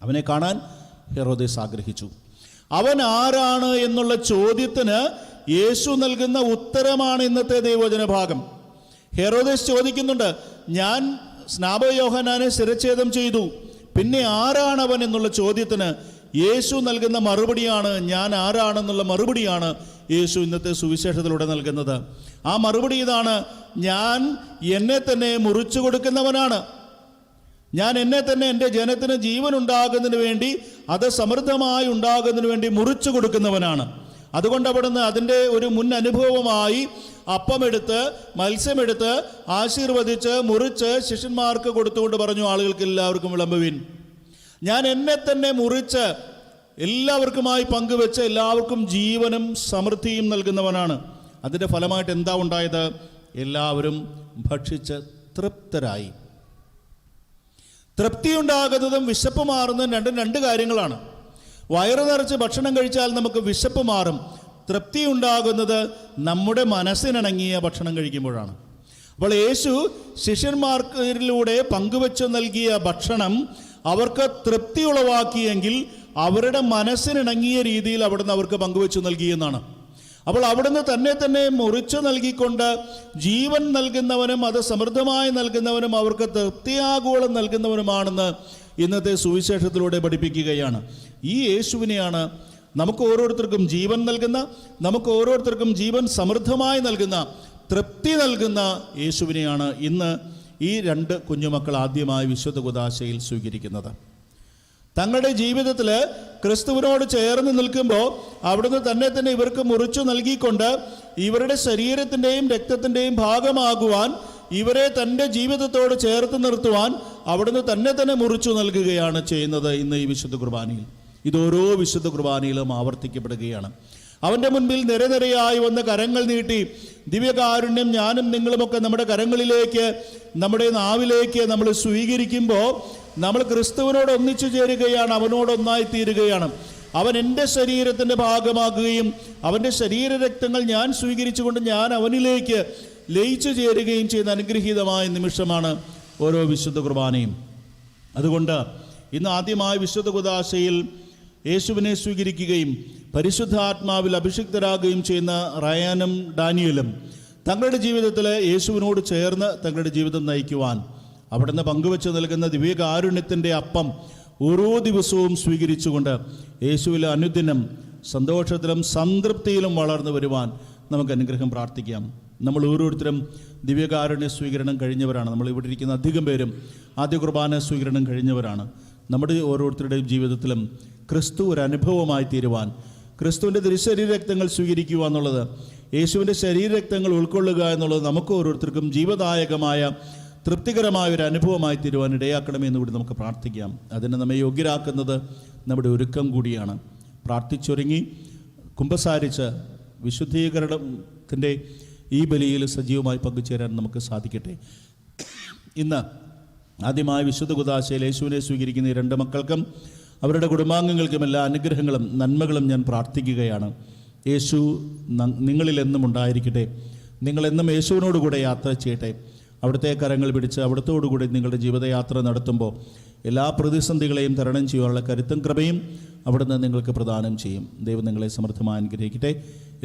അവനെ കാണാൻ ഹെറോദേസ് ആഗ്രഹിച്ചു. അവൻ ആരാണ് എന്നുള്ള ചോദ്യത്തിന് യേശു നൽകുന്ന ഉത്തരമാണ് ഇന്നത്തെ ദൈവവചന ഭാഗം. ഹെറോദേസ് ചോദിക്കുന്നുണ്ട്, ഞാൻ സ്നാപക യോഹന്നാനെ ശിരച്ഛേദം ചെയ്തു, പിന്നെ ആരാണ് അവൻ എന്നുള്ള ചോദ്യത്തിന് യേശു നൽകുന്ന മറുപടിയാണ്, ഞാൻ ആരാണെന്നുള്ള മറുപടിയാണ് യേശു ഇന്നത്തെ സുവിശേഷത്തിലൂടെ നൽകുന്നത്. ആ മറുപടി ഇതാണ്, ഞാൻ എന്നെ തന്നെ മുറിച്ചു കൊടുക്കുന്നവനാണ്. ഞാൻ എന്നെ തന്നെ എൻ്റെ ജനത്തിന് ജീവൻ ഉണ്ടാകുന്നതിന് വേണ്ടി, അത് സമൃദ്ധമായി ഉണ്ടാകുന്നതിന് വേണ്ടി മുറിച്ചു കൊടുക്കുന്നവനാണ്. അതുകൊണ്ട് അവിടുന്ന് അതിൻ്റെ ഒരു മുൻ അനുഭവമായി അപ്പമെടുത്ത് മത്സ്യമെടുത്ത് ആശീർവദിച്ച് മുറിച്ച് ശിഷ്യന്മാർക്ക് കൊടുത്തുകൊണ്ട് പറഞ്ഞു, ആളുകൾക്ക് എല്ലാവർക്കും വിളമ്പുവിൻ. ഞാൻ എന്നെ തന്നെ മുറിച്ച് എല്ലാവർക്കുമായി പങ്കുവെച്ച് എല്ലാവർക്കും ജീവനും സമൃദ്ധിയും നൽകുന്നവനാണ്. അതിൻ്റെ ഫലമായിട്ട് എന്താ ഉണ്ടായത്? എല്ലാവരും ഭക്ഷിച്ച് തൃപ്തരായി. തൃപ്തിയുണ്ടാകുന്നതും വിശപ്പ് മാറുന്നതും രണ്ട് കാര്യങ്ങളാണ്. വയറ് നിറച്ച് ഭക്ഷണം കഴിച്ചാൽ നമുക്ക് വിശപ്പ് മാറും. തൃപ്തി ഉണ്ടാകുന്നത് നമ്മുടെ മനസ്സിനിണങ്ങിയ ഭക്ഷണം കഴിക്കുമ്പോഴാണ്. അപ്പോൾ യേശു ശിഷ്യന്മാർക്കിലൂടെ പങ്കുവെച്ചു നൽകിയ ഭക്ഷണം അവർക്ക് തൃപ്തി ഉളവാക്കിയെങ്കിൽ അവരുടെ മനസ്സിനിണങ്ങിയ രീതിയിൽ അവിടുന്ന് അവർക്ക് പങ്കുവെച്ചു നൽകിയെന്നാണ്. അപ്പോൾ അവിടുന്ന് തന്നെ മുറിച്ചു നൽകിക്കൊണ്ട് ജീവൻ നൽകുന്നവനും അത് സമൃദ്ധമായി നൽകുന്നവനും അവർക്ക് തൃപ്തിയാഗോളം നൽകുന്നവനുമാണെന്ന് ഇന്നത്തെ സുവിശേഷത്തിലൂടെ പഠിപ്പിക്കുകയാണ്. ഈ യേശുവിനെയാണ് നമുക്ക് ഓരോരുത്തർക്കും ജീവൻ നൽകുന്ന, നമുക്ക് ഓരോരുത്തർക്കും ജീവൻ സമൃദ്ധമായി നൽകുന്ന, തൃപ്തി നൽകുന്ന യേശുവിനെയാണ് ഇന്ന് ഈ 2 കുഞ്ഞുമക്കൾ ആദ്യമായി വിശുദ്ധ കുദാശയിൽ സ്വീകരിക്കുന്നത്. തങ്ങളുടെ ജീവിതത്തിൽ ക്രിസ്തുവിനോട് ചേർന്ന് നിൽക്കുമ്പോൾ അവിടുന്ന് തന്നെ ഇവർക്ക് മുറിച്ചു നൽകിക്കൊണ്ട് ഇവരുടെ ശരീരത്തിൻ്റെയും രക്തത്തിൻ്റെയും ഭാഗമാകുവാൻ, ഇവരെ തൻ്റെ ജീവിതത്തോട് ചേർത്ത് നിർത്തുവാൻ അവിടുന്ന് തന്നെ മുറിച്ചു നൽകുകയാണ് ചെയ്യുന്നത് ഇന്ന് ഈ വിശുദ്ധ കുർബാനയിൽ. ഇതോരോ വിശുദ്ധ കുർബാനയിലും ആവർത്തിക്കപ്പെടുകയാണ്. അവൻ്റെ മുൻപിൽ നിരനിരയായി വന്ന് കരങ്ങൾ നീട്ടി ദിവ്യകാരുണ്യം ഞാനും നിങ്ങളുമൊക്കെ നമ്മുടെ കരങ്ങളിലേക്ക്, നമ്മുടെ നാവിലേക്ക് നമ്മൾ സ്വീകരിക്കുമ്പോൾ നമ്മൾ ക്രിസ്തുവിനോട് ഒന്നിച്ചു ചേരുകയാണ്, അവനോടൊന്നായി തീരുകയാണ്. അവൻ എൻ്റെ ശരീരത്തിൻ്റെ ഭാഗമാകുകയും അവൻ്റെ ശരീരരക്തങ്ങൾ ഞാൻ സ്വീകരിച്ചുകൊണ്ട് ഞാൻ അവനിലേക്ക് ലയിച്ചു ചേരുകയും ചെയ്യുന്ന അനുഗ്രഹീതമായ നിമിഷമാണ് ഓരോ വിശുദ്ധ കുർബാനയും. അതുകൊണ്ട് ഇന്ന് ആദ്യമായി വിശുദ്ധ കുദാശയിൽ യേശുവിനെ സ്വീകരിക്കുകയും പരിശുദ്ധാത്മാവിൽ അഭിഷിക്തരാകുകയും ചെയ്യുന്ന റയാനും ഡാനിയലും തങ്ങളുടെ ജീവിതത്തിൽ യേശുവിനോട് ചേർന്ന് തങ്ങളുടെ ജീവിതം നയിക്കുവാൻ അവിടുന്ന് പങ്കുവെച്ച് നൽകുന്ന ദിവ്യകാരുണ്യത്തിൻ്റെ അപ്പം ഓരോ ദിവസവും സ്വീകരിച്ചുകൊണ്ട് യേശുവിലെ അനുദിനം സന്തോഷത്തിലും സംതൃപ്തിയിലും വളർന്നു വരുവാൻ നമുക്ക് അനുഗ്രഹം പ്രാർത്ഥിക്കാം. നമ്മൾ ഓരോരുത്തരും ദിവ്യകാരുണ്യ സ്വീകരണം കഴിഞ്ഞവരാണ്. നമ്മൾ ഇവിടെ ഇരിക്കുന്ന അധികം പേരും ആദ്യ കുർബാന സ്വീകരണം കഴിഞ്ഞവരാണ്. നമ്മുടെ ഓരോരുത്തരുടെയും ജീവിതത്തിലും ക്രിസ്തു ഒരു അനുഭവമായി തീരുവാൻ, ക്രിസ്തുവിൻ്റെ തിരുശരീരരക്തങ്ങൾ സ്വീകരിക്കുക എന്നുള്ളത്, യേശുവിൻ്റെ ശരീരരക്തങ്ങൾ ഉൾക്കൊള്ളുക എന്നുള്ളത് നമുക്ക് ഓരോരുത്തർക്കും ജീവദായകമായ തൃപ്തികരമായ ഒരു അനുഭവമായി തീരുവാൻ ഇടയാക്കണമെന്ന് കൂടി നമുക്ക് പ്രാർത്ഥിക്കാം. അതിന് നമ്മെ യോഗ്യരാക്കുന്നത് നമ്മുടെ ഒരുക്കം കൂടിയാണ്. പ്രാർത്ഥിച്ചൊരുങ്ങി കുമ്പസാരിച്ച് വിശുദ്ധീകരണത്തിൻ്റെ ഈ ബലിയിൽ സജീവമായി പങ്കുചേരാൻ നമുക്ക് സാധിക്കട്ടെ. ഇന്ന് ആദ്യമായി വിശുദ്ധ കുദാശയിൽ യേശുവിനെ സ്വീകരിക്കുന്ന ഈ 2 മക്കൾക്കും അവരുടെ കുടുംബാംഗങ്ങൾക്കും എല്ലാ അനുഗ്രഹങ്ങളും നന്മകളും ഞാൻ പ്രാർത്ഥിക്കുകയാണ്. യേശു നിങ്ങളിലെന്നും ഉണ്ടായിരിക്കട്ടെ. നിങ്ങളെന്നും യേശുവിനോടുകൂടെ യാത്ര ചെയ്യട്ടെ. അവിടുത്തെ കരങ്ങൾ പിടിച്ച് അവിടുത്തോടുകൂടി നിങ്ങളുടെ ജീവിതയാത്ര നടത്തുമ്പോൾ എല്ലാ പ്രതിസന്ധികളെയും തരണം ചെയ്യുവാനുള്ള കരുത്തും കൃപയും അവിടുന്ന് നിങ്ങൾക്ക് പ്രദാനം ചെയ്യും. ദൈവം നിങ്ങളെ സമൃദ്ധമായി അനുഗ്രഹിക്കട്ടെ.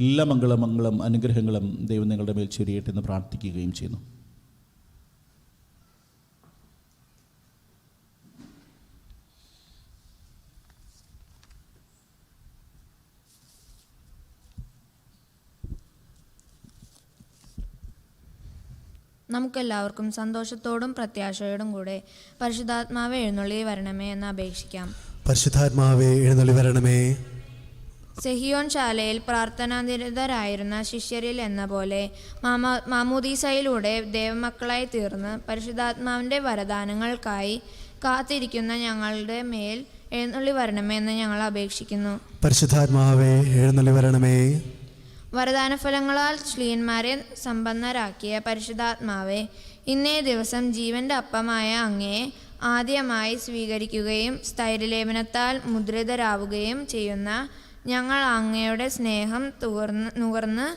എല്ലാ മംഗളം അനുഗ്രഹങ്ങളും ദൈവം നിങ്ങളുടെ മേൽ ചൊരിയട്ടെ എന്ന് പ്രാർത്ഥിക്കുകയും ചെയ്യുന്നു. നമുക്കെല്ലാവർക്കും സന്തോഷത്തോടും പ്രത്യാശയോടും കൂടെ പരിശുദ്ധാത്മാവെ എഴുന്നള്ളി വരണമേ എന്ന് അപേക്ഷിക്കാം. പരിശുദ്ധാത്മാവേ എഴുന്നള്ളി വരണമേ. സെഹിയോൻ ശാലയിൽ പ്രാർത്ഥനാനിരതരായിരുന്ന ശിഷ്യരിൽ എന്ന പോലെ മാമോദീസയിലൂടെ ദേവമക്കളായി തീർന്ന് പരിശുദ്ധാത്മാവിൻ്റെ വരദാനങ്ങൾക്കായി കാത്തിരിക്കുന്ന ഞങ്ങളുടെ മേൽ എഴുന്നള്ളി വരണമേ എന്ന് ഞങ്ങൾ അപേക്ഷിക്കുന്നു. പരിശുദ്ധാത്മാവേ എഴുന്നള്ളി വരണമേ. വരദാനഫലങ്ങളാൽ ശ്ലീഹന്മാരെ സമ്പന്നരാക്കിയ പരിശുദ്ധാത്മാവെ, ഇന്നേ ദിവസം ജീവന്റെ അപ്പമായ അങ്ങയെ ആദ്യമായി സ്വീകരിക്കുകയും സ്ഥൈര്യലേപനത്താൽ മുദ്രിതരാവുകയും ചെയ്യുന്ന ഞങ്ങൾ അങ്ങയുടെ സ്നേഹം നുകർന്ന്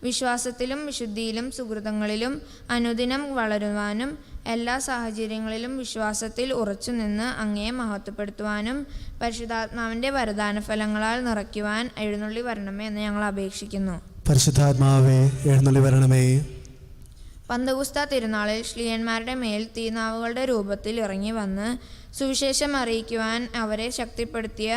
വിശ്വാസത്തിലും വിശുദ്ധിയിലും സുഹൃതങ്ങളിലും അനുദിനം വളരുവാനും എല്ലാ സാഹചര്യങ്ങളിലും വിശ്വാസത്തിൽ ഉറച്ചുനിന്ന് അങ്ങയെ മഹത്വപ്പെടുത്തുവാനും പരിശുദ്ധാത്മാവിൻ്റെ വരദാനഫലങ്ങളാൽ നിറയ്ക്കുവാൻ എഴുന്നള്ളി വരണമേ എന്ന് ഞങ്ങൾ അപേക്ഷിക്കുന്നു. പരിശുദ്ധാത്മാവേ എഴുന്നള്ളി വരണമേ. പന്തകുസ്ത തിരുനാളിൽ ശ്ലീഹന്മാരുടെ മേൽ തീനാവുകളുടെ രൂപത്തിൽ ഇറങ്ങി വന്ന് സുവിശേഷം അറിയിക്കുവാൻ അവരെ ശക്തിപ്പെടുത്തിയ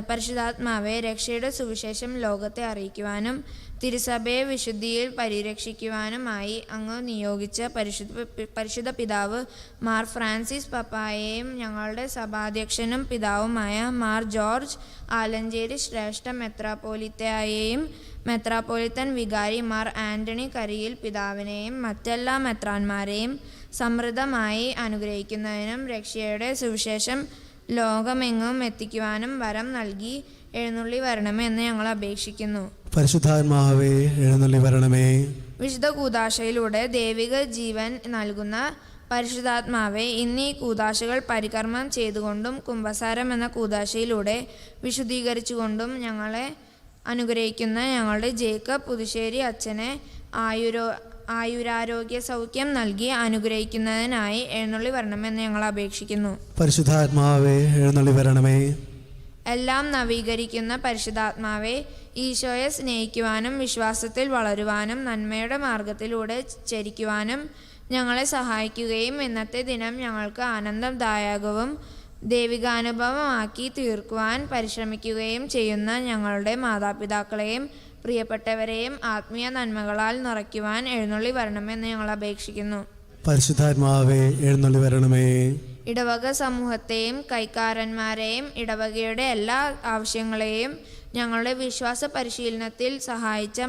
പരിശുദ്ധാത്മാവെ, രക്ഷയുടെ സുവിശേഷം ലോകത്തെ അറിയിക്കുവാനും തിരുസഭയെ വിശുദ്ധിയിൽ പരിരക്ഷിക്കുവാനുമായി അങ്ങ് നിയോഗിച്ച പരിശുദ്ധ പിതാവ് മാർ ഫ്രാൻസിസ് പപ്പായെയും ഞങ്ങളുടെ സഭാധ്യക്ഷനും പിതാവുമായ മാർ ജോർജ് ആലഞ്ചേരി ശ്രേഷ്ഠ മെത്രാപ്പോലിത്തയെയും മെത്രാപ്പോലിത്തൻ വികാരി മാർ ആന്റണി കരിയിൽ പിതാവിനെയും മറ്റെല്ലാ മെത്രാന്മാരെയും സമൃദ്ധമായി അനുഗ്രഹിക്കുന്നതിനും രക്ഷയുടെ സുവിശേഷം ലോകമെങ്ങും എത്തിക്കുവാനും വരം നൽകി എഴുന്നള്ളി വരണമേ എന്ന് ഞങ്ങൾ അപേക്ഷിക്കുന്നു. പരിശുദ്ധാത്മാവേ എഴുന്നള്ളി വരണമേ. വിശുദ്ധ കൂദാശയിലൂടെ ദൈവിക ജീവൻ നൽകുന്ന പരിശുദ്ധാത്മാവെ, ഇന്നീ കൂദാശകൾ പരികർമ്മം ചെയ്തുകൊണ്ടും കുംഭസാരം എന്ന കൂദാശയിലൂടെ വിശുദ്ധീകരിച്ചുകൊണ്ടും ഞങ്ങളെ അനുഗ്രഹിക്കുന്ന ഞങ്ങളുടെ ജേക്കബ് പുതുശ്ശേരി അച്ഛനെ ആയുരാരോഗ്യ സൗഖ്യം നൽകി അനുഗ്രഹിക്കുന്നതിനായി എഴുന്നള്ളി വരണമെന്ന് ഞങ്ങൾ അപേക്ഷിക്കുന്നു. പരിശുദ്ധാത്മാവേ എഴുന്നള്ളി വരണമേ. എല്ലാം നവീകരിക്കുന്ന പരിശുദ്ധാത്മാവെ, ഈശോയെ സ്നേഹിക്കുവാനും വിശ്വാസത്തിൽ വളരുവാനും നന്മയുടെ മാർഗത്തിലൂടെ ചരിക്കുവാനും ഞങ്ങളെ സഹായിക്കുകയും ഇന്നത്തെ ദിനം ഞങ്ങൾക്ക് ആനന്ദദായകവും ദൈവികാനുഭവമാക്കി തീർക്കുവാൻ പരിശ്രമിക്കുകയും ചെയ്യുന്ന ഞങ്ങളുടെ മാതാപിതാക്കളെയും പ്രിയപ്പെട്ടവരെയും ആത്മീയ നന്മകളാൽ നിറയ്ക്കുവാൻ എഴുന്നള്ളി വരണമെന്ന് ഞങ്ങൾ അപേക്ഷിക്കുന്നു. പരിശുദ്ധാത്മാവേ എഴുന്നള്ളി വരണമേ. ഇടവക സമൂഹത്തെയും കൈക്കാരന്മാരെയും ഇടവകയുടെ എല്ലാ ആവശ്യങ്ങളെയും ഞങ്ങളുടെ വിശ്വാസ പരിശീലനത്തിൽ സഹായിച്ച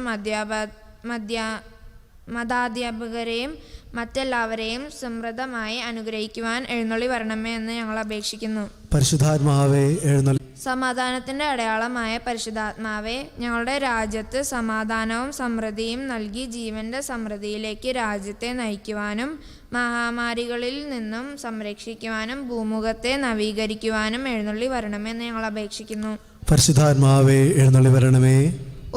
മതാധ്യാപകരെയും മറ്റെല്ലാവരെയും സമൃദ്ധമായി അനുഗ്രഹിക്കുവാൻ എഴുന്നള്ളി വരണമേ എന്ന് ഞങ്ങൾ അപേക്ഷിക്കുന്നു. പരിശുദ്ധാത്മാവേ എഴുന്നള്ളി. സമാധാനത്തിൻ്റെ അടയാളമായ പരിശുദ്ധാത്മാവെ, ഞങ്ങളുടെ രാജ്യത്ത് സമാധാനവും സമൃദ്ധിയും നൽകി ജീവന്റെ സമൃദ്ധിയിലേക്ക് രാജ്യത്തെ നയിക്കുവാനും മഹാമാരികളിൽ നിന്നും സംരക്ഷിക്കുവാനും ഭൂമുഖത്തെ നവീകരിക്കുവാനും എഴുന്നള്ളി വരണമെന്ന് ഞങ്ങൾ അപേക്ഷിക്കുന്നു. പരിശുദ്ധാത്മാവേ എഴുന്നള്ളി വരണമേ.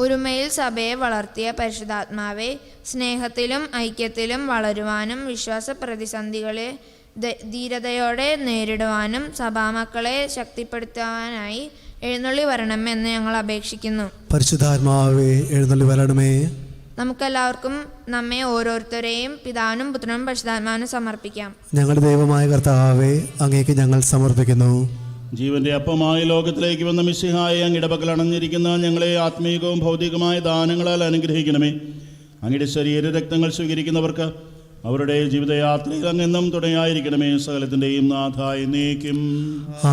ഒരുമയിൽ സഭയെ വളർത്തിയ പരിശുദ്ധാത്മാവെ, സ്നേഹത്തിലും ഐക്യത്തിലും വളരുവാനും വിശ്വാസ പ്രതിസന്ധികളെ ധീരതയോടെ നേരിടുവാനും സഭാമക്കളെ ശക്തിപ്പെടുത്തുവാനായി എഴുന്നള്ളി വരണമെന്ന് ഞങ്ങൾ അപേക്ഷിക്കുന്നു. പരിശുദ്ധാത്മാവേ എഴുന്നള്ളി വരണമേ. നമുക്കെല്ലാവർക്കും നമ്മെ ഓരോരുത്തരെയും പിതാവിനും പുത്രനും പരിശുദ്ധാത്മാവിനും സമർപ്പിക്കാം. ഞങ്ങളുടെ ദൈവമായ കർത്താവേ, അങ്ങേക്ക് ഞങ്ങൾ സമർപ്പിക്കുന്നു. ജീവന്റെ അപ്പമായ ലോകത്തിലേക്ക് വന്ന മിശിഹായെ അങ്ങയുടെ പക്കൽ അണഞ്ഞിരിക്കുന്ന ഞങ്ങളെ ആത്മീയവും ഭൗതികമായ ദാനങ്ങളാൽ അനുഗ്രഹിക്കണമേ. അങ്ങയുടെ ശരീര രക്തങ്ങൾ സ്വീകരിക്കുന്നവർക്ക് അവരുടെ ജീവിതയാത്രയിൽ അങ്ങെന്നും തുണയായിരിക്കണമേ. സകലത്തിന്റെയും നാഥായ നീക്കും.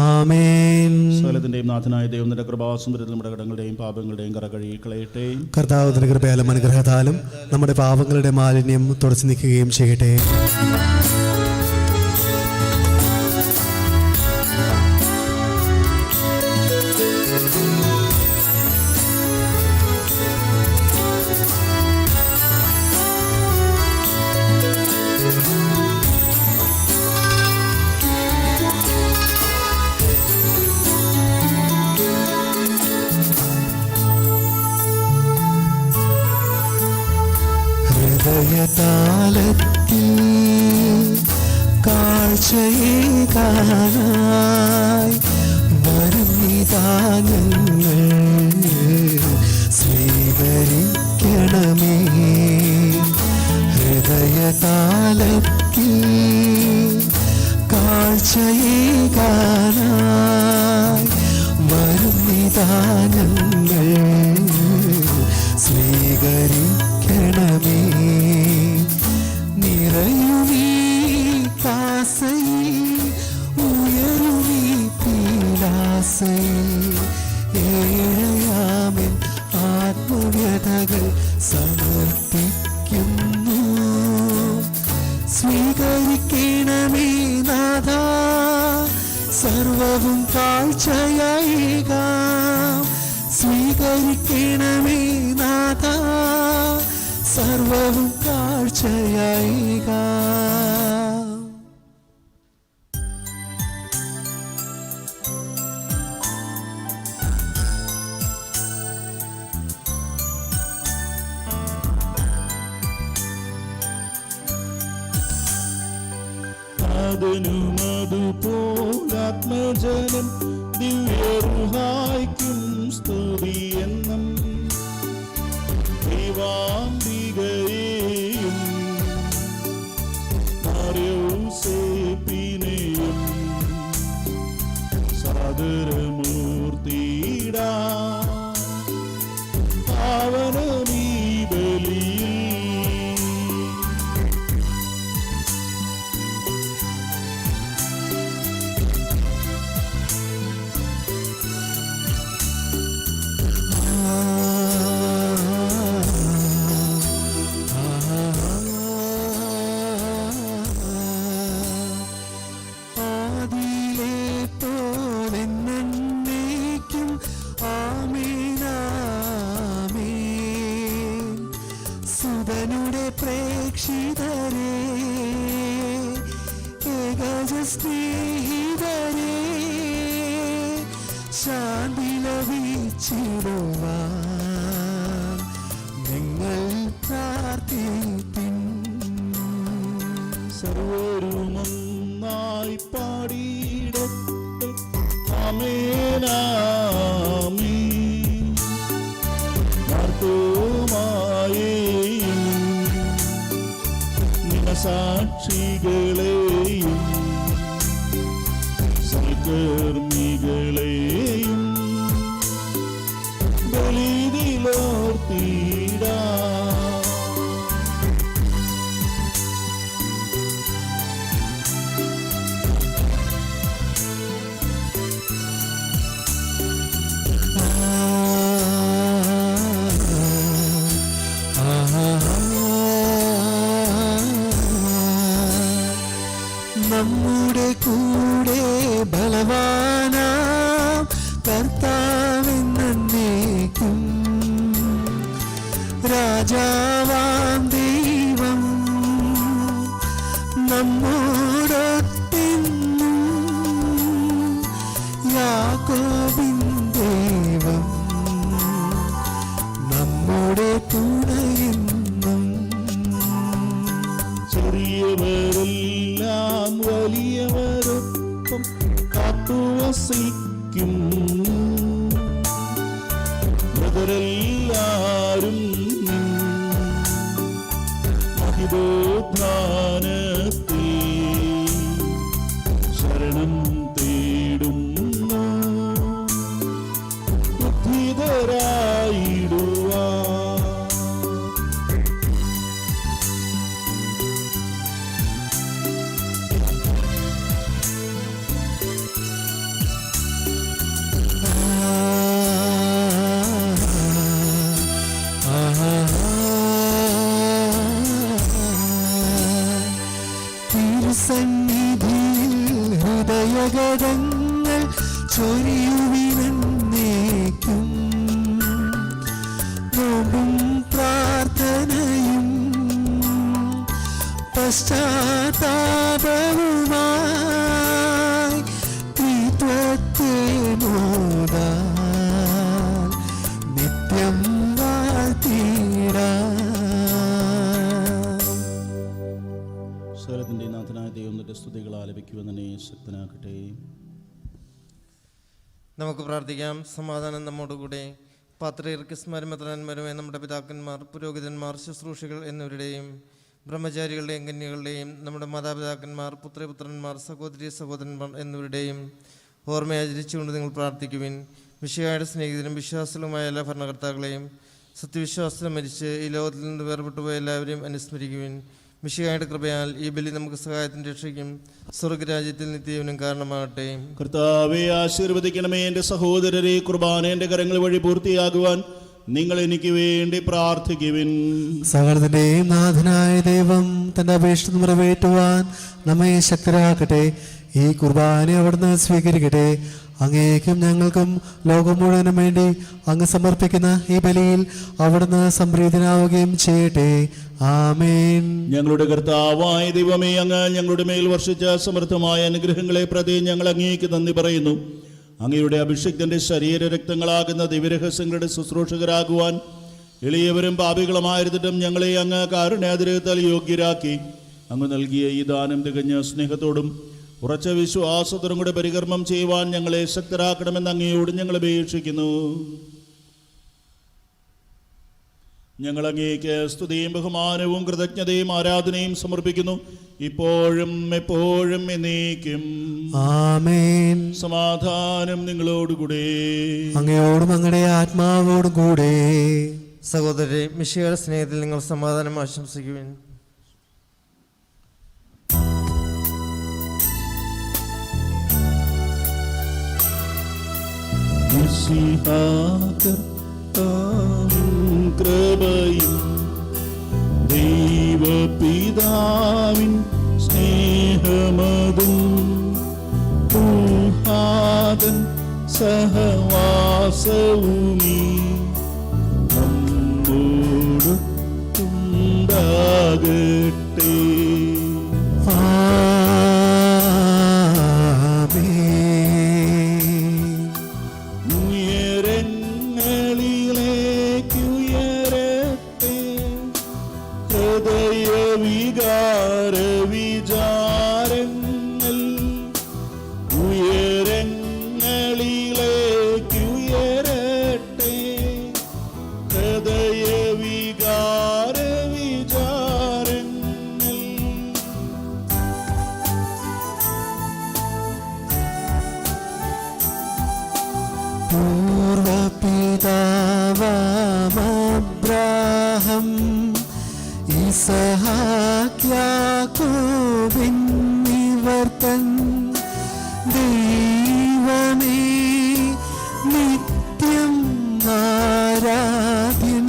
ആമേൻ. സകലത്തിന്റെയും നാഥനായ ദൈവം നിന്റെ കൃപാസമ്പരത്തിൽ നമ്മുടെ കടങ്ങളുടെയും പാപങ്ങളുടെയും കറ കഴുകി കളയട്ടെ. കർത്താവിന്റെ കൃപയാലും അനുഗ്രഹത്താലും നമ്മുടെ പാപങ്ങളുടെ മാലിന്യം തുടച്ചു നീക്കുകയും ചെയ്യട്ടെ. ഹൃദയതാലത്തിൽ കാഴ്ചയേകാനായി വരുന്നിതാ ഞങ്ങൾ സ്വീകരിക്കണമേ. ഹൃദയതാലത്തിൽ കാഴ്ചയേകാനായി വരുന്നിതാ ഞങ്ങൾ സ്വീകരിക്കണമേ. നിറയുമീ കാസയിൽ ഉയരുമീ പീലാസയിൽ ഏഴയാമൻ ആത്മവ്യഥകൾ സമർപ്പിക്കുന്നു. സ്വീകരിക്കണമേ നാഥ, സർവവും കാഴ്ചയായികാം. സ്വീകരിക്കണമേ നാഥ, സർവവും കാഴ്ചയായികാം. അതുപോലാത്മജനം ദിവ്യറുഹായ്ക്കും സ്തുതിയെന്നും ദൈവാംബികയെയും മറിയൂസേപ്പിനെയും സാദരമൂർത്തിയിടാ പാവനമീ ബലിയിൽ. സുതനുടെ പ്രേക്ഷിതരേ, ഏകജ സ്നേഹിതരേ, ശാന്തി ലഭിച്ചിടുവാൻ നിങ്ങൾ പ്രാർത്ഥിപ്പിൻ. സർവരുമൊന്നായി പാടിയിടട്ടെ ആമേനാമീൻ. മാർത്തോമായേയും സാക്ഷികളെയും സൽക്കർമ്മികളെയും ബലിയിലോർത്തിടാ. നമ്മുടെ കൂടെ ബലവാനാം കർത്താവെന്നേക്കും രാജാവാം ദൈവം നമ്മോടൊത്തെന്നും. യാക്കോബിൻ ദൈവം നമ്മുടെ തുണയെന്നും. ചെറിയവരെല്ലാം വലിയവരൊപ്പം കാത്തുവസിക്കും. മൃതരെല്ലാരും മഹിതോത്ഥാനത്തിൽ ശരണം തേടുന്നു. ഉദ്ധിതരായിടുവാ. തിരുസന്നിധിയിൽ ഹൃദയഗതങ്ങൾ ചൊരിയുവിനേക്കും. നോമ്പും പ്രാർത്ഥനയും പശ്ചാത്താപവുമായി ത്രിത്വത്തെ മോദാൻ നിത്യം വാഴ്ത്തിടാം. അങ്ങയുടെ സ്തുതികൾ ആലപിക്കുവാൻ തന്നെ ശക്തനാക്കട്ടെ. നമുക്ക് പ്രാർത്ഥിക്കാം. സമാധാനം നമ്മോടുകൂടെ. പാത്രിയർക്കിസ്മാരും മെത്രാന്മാരുമായ നമ്മുടെ പിതാക്കന്മാർ, പുരോഹിതന്മാർ, ശുശ്രൂഷികൾ എന്നിവരുടെയും ബ്രഹ്മചാരികളുടെയും കന്യകളുടെയും നമ്മുടെ മാതാപിതാക്കന്മാർ, പുത്രപുത്രന്മാർ, സഹോദരി സഹോദരന്മാർ എന്നിവരുടെയും ഓർമ്മയാചരിച്ചുകൊണ്ട് നിങ്ങൾ പ്രാർത്ഥിക്കുവിൻ. മിശിഹായുടെ സ്നേഹിതരും വിശ്വാസികളുമായ എല്ലാ ഭരണകർത്താക്കളെയും സത്യവിശ്വാസത്തിൽ മരിച്ച് ഈ ലോകത്തിൽ നിന്ന് വേർപെട്ടുപോയ എല്ലാവരെയും അനുസ്മരിക്കുവിൻ. മിശിഹായുടെ കൃപയാൽ ഈ ബലി നമുക്ക് സഹായത്തിൻ്റെ രക്ഷയ്ക്കും സ്വർഗരാജ്യത്തിൽ നിത്യജീവനും കാരണമാകട്ടെ. കർത്താവെ ആശീർവദിക്കണമേ. എൻ്റെ സഹോദരരെ, കുർബാന എൻ്റെ കരങ്ങൾ വഴി പൂർത്തിയാകുവാൻ നിങ്ങൾ എനിക്ക് വേണ്ടി പ്രാർത്ഥിക്കുവിൻ. സകലത്തിന്റെയും നാഥനായ ദൈവം തന്റെ അപേക്ഷ നിറവേറ്റുവാൻ നമ്മെ ശക്തരാക്കട്ടെ. ഈ കുർബാന അവിടുന്ന് സ്വീകരിക്കട്ടെ. അങ്ങേക്കും ഞങ്ങൾക്കും ലോകം മുഴുവനും വേണ്ടി അങ്ങ് സമർപ്പിക്കുന്ന ഈ ബലിയിൽ അവിടുന്ന് സംപ്രീതനാവുകയും ചെയ്യട്ടെ. ആമേൻ. ഞങ്ങളുടെ കർത്താവായ ദൈവമേ, അങ്ങ് ഞങ്ങളുടെ മേൽ വർഷിച്ച സമൃദ്ധമായ അനുഗ്രഹങ്ങളെ പ്രതി ഞങ്ങൾ അങ്ങേക്ക് നന്ദി പറയുന്നു. അങ്ങയുടെ അഭിഷിക്തന്റെ ശരീര രക്തങ്ങളാകുന്ന ദിവ്യരഹസ്യങ്ങളുടെ ശുശ്രൂഷകരാകുവാൻ എളിയവരും പാപികളുമായിരുന്നിട്ടും ഞങ്ങളെ അങ്ങ് കാരുണ്യാതിരകത്താൽ യോഗ്യരാക്കി. അങ്ങ് നൽകിയ ഈ ദാനം തികഞ്ഞ സ്നേഹത്തോടും ഉറച്ച വിശ്വാസത്തോടും കൂടെ പരികർമ്മം ചെയ്യുവാൻ ഞങ്ങളെ ശക്തരാക്കണമെന്ന് അങ്ങയോട് ഞങ്ങൾ അപേക്ഷിക്കുന്നു. ഞങ്ങൾ അങ്ങേക്ക് സ്തുതിയും ബഹുമാനവും കൃതജ്ഞതയും ആരാധനയും സമർപ്പിക്കുന്നു, ഇപ്പോഴും എപ്പോഴും എന്നേക്കും. ആമേൻ. സമാധാനം നിങ്ങളോടുകൂടെ. അങ്ങയോടും അങ്ങയുടെ ആത്മാവോടും കൂടെ. സഹോദരരെ, മിശിഹായുടെ സ്നേഹത്തിൽ നിങ്ങൾ സമാധാനം ആശംസിക്കുവിൻ. കൃപയും ദൈവപിതാവിൻ സ്നേഹമതും ഊഹാദൻ സഹവാസവുമീ നമ്മോട് ഉണ്ടാകട്ടെ. പൂർവപിതാവാമബ്രാഹം ഇസഹാക്ക് യാക്കോബിന്നിവർ തൻ ദൈവമേ നിത്യം ആരാധ്യൻ.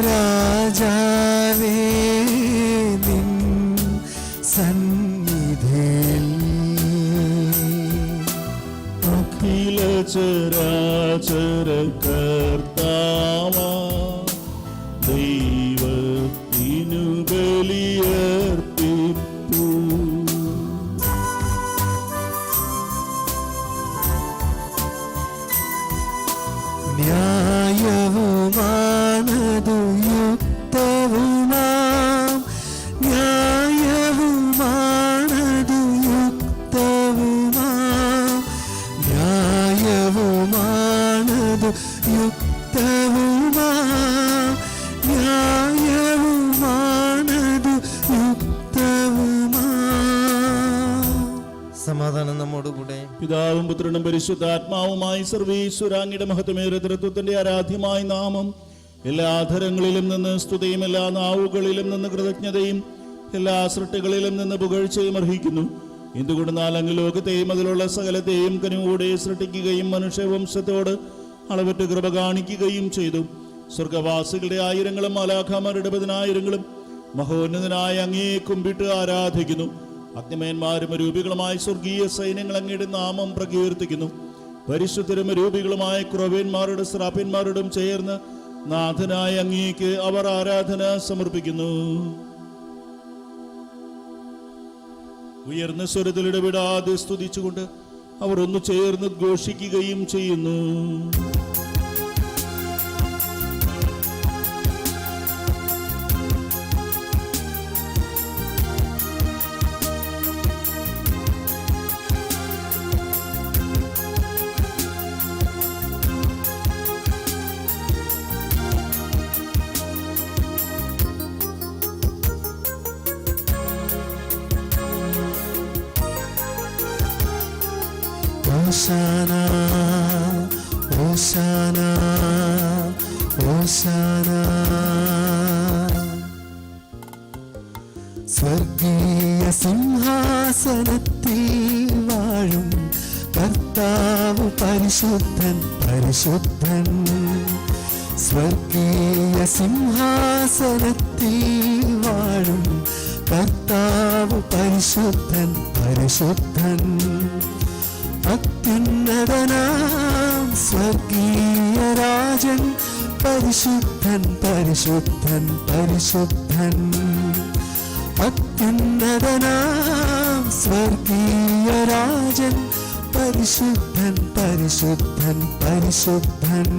രാജാവേ നിൻ സന്നിധിയിൽ അഖില ചരാചര കർത്താവാ ദൈവത്തിനു ബലിയർപ്പിപ്പൂ. ന്യായവുമാണതു യുക്തവുമാം, ന്യായവുമാണതു യുക്തവുമാം, ന്യായവുമാണതു യുക്തവുമാം, ന്യായവുമാണതു യുക്തവുമാം. സമാധാനം നമ്മോടുകൂടെ. പിതാവും പുത്രനും പരിശുദ്ധാത്മാവുമായി സർവീശ്വരാങ്ങിയുടെ മഹത്വമേറിയ തൃത്വത്തിന്റെ ആരാധ്യമായ നാമം എല്ലാ അധരങ്ങളിലും നിന്ന് സ്തുതിയും എല്ലാ നാവുകളിലും നിന്ന് കൃതജ്ഞതയും എല്ലാ സൃഷ്ടികളിലും നിന്ന് പുകഴ്ചയും അർഹിക്കുന്നു. എന്തുകൊണ്ടെന്നാൽ അങ്ങ് ലോകത്തെയും അതിലുള്ള സകലത്തെയും കനിവോടെ സൃഷ്ടിക്കുകയും മനുഷ്യവംശത്തോട് അളവറ്റ് കൃപ കാണിക്കുകയും ചെയ്തു. സ്വർഗവാസികളുടെ ആയിരങ്ങളും മാലാഖമാരുടെ പതിനായിരങ്ങളും മഹോന്നതനായ അങ്ങയെ കുമ്പിട്ട് ആരാധിക്കുന്നു. അഗ്നിമയന്മാരും രൂപികളുമായ സ്വർഗീയ സൈന്യങ്ങൾ അങ്ങയുടെ നാമം പ്രകീർത്തിക്കുന്നു. പരിശുദ്ധരും രൂപികളുമായ ക്രൊവേന്മാരുടെ ശ്രാപ്യന്മാരോടും ചേർന്ന് നാഥനായ അങ്ങേക്ക് അവർ ആരാധന സമർപ്പിക്കുന്നു. ഉയർന്ന സ്വരത്തിൽ ഇടപെടാതെ സ്തുതിച്ചുകൊണ്ട് അവർ ഒന്ന് ചേർന്ന് ഘോഷിക്കുകയും ചെയ്യുന്നു. ഓശാന ഓശാന ഓശാന. സ്വർഗീയ സിംഹാസനത്തിൽ വാഴും കർത്താവ് പരിശുദ്ധൻ പരിശുദ്ധൻ. സ്വർഗീയ സിംഹാസനത്തിൽ വാഴും കർത്താവ് പരിശുദ്ധൻ പരിശുദ്ധൻ. അത്യുന്നതനാം സ്വർഗീയ രാജൻ പരിശുദ്ധൻ പരിശുദ്ധൻ പരിശുദ്ധൻ. അത്യുന്നതനാം സ്വർഗീയ രാജൻ പരിശുദ്ധൻ പരിശുദ്ധൻ പരിശുദ്ധൻ.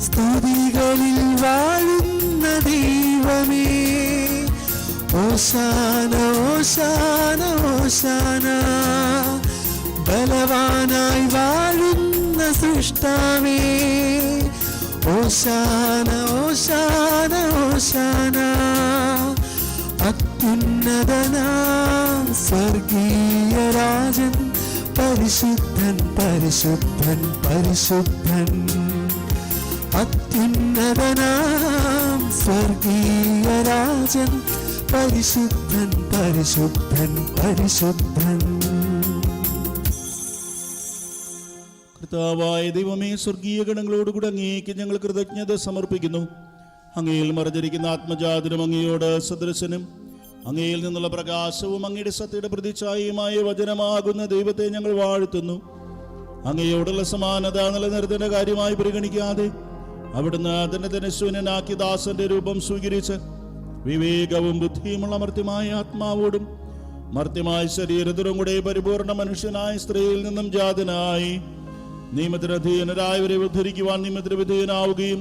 സ്തുതികളിൽ വാഴുന്ന ദൈവമേ ഓശാന ഓശാന ഓശാന. ബലവാനായി വാഴുന്ന സൃഷ്ടാവേ ഓശാന ഓശാന ഓശാന. അത്യുന്നതനാം സ്വർഗീയ രാജൻ പരിശുദ്ധൻ പരിശുദ്ധൻ പരിശുദ്ധൻ. അത്യുന്നതനാം സ്വർഗീയ രാജൻ പരിശുദ്ധൻ പരിശുദ്ധൻ പരിശുദ്ധൻ. കർത്താവായ ദൈവമേ, സ്വർഗീയ ഗണങ്ങളോടുകൂടി അങ്ങേക്ക് ഞങ്ങൾ കൃതജ്ഞത സമർപ്പിക്കുന്നു. അങ്ങയിൽ മറഞ്ഞിരിക്കുന്ന ആത്മജാതനും അങ്ങയോട് സദൃശനും അങ്ങയിൽ നിന്നുള്ള പ്രകാശവും അങ്ങയുടെ സത്യയുടെ പ്രതിച്ഛായയുമായ വചനമാകുന്ന ദൈവത്തെ ഞങ്ങൾ വാഴ്ത്തുന്നു. അങ്ങയോടുള്ള സമാനത നിലനിർത്തേണ്ട കാര്യമായി പരിഗണിക്കാതെ അവിടുന്ന് തന്നെ ശൂന്യനാക്കി ദാസന്റെ രൂപം സ്വീകരിച്ച് വിവേകവും ബുദ്ധിയുമുള്ള മർത്യമായ ആത്മാവോടും മർത്യമായ ശരീരത്തിലും കൂടെ പരിപൂർണ മനുഷ്യനായ സ്ത്രീയിൽ നിന്നും ജാതനായി നിയമത്തിന് അധീനരായവരെ ഉദ്ധരിക്കുവാൻ നിയമത്തിന് വിധേയനാവുകയും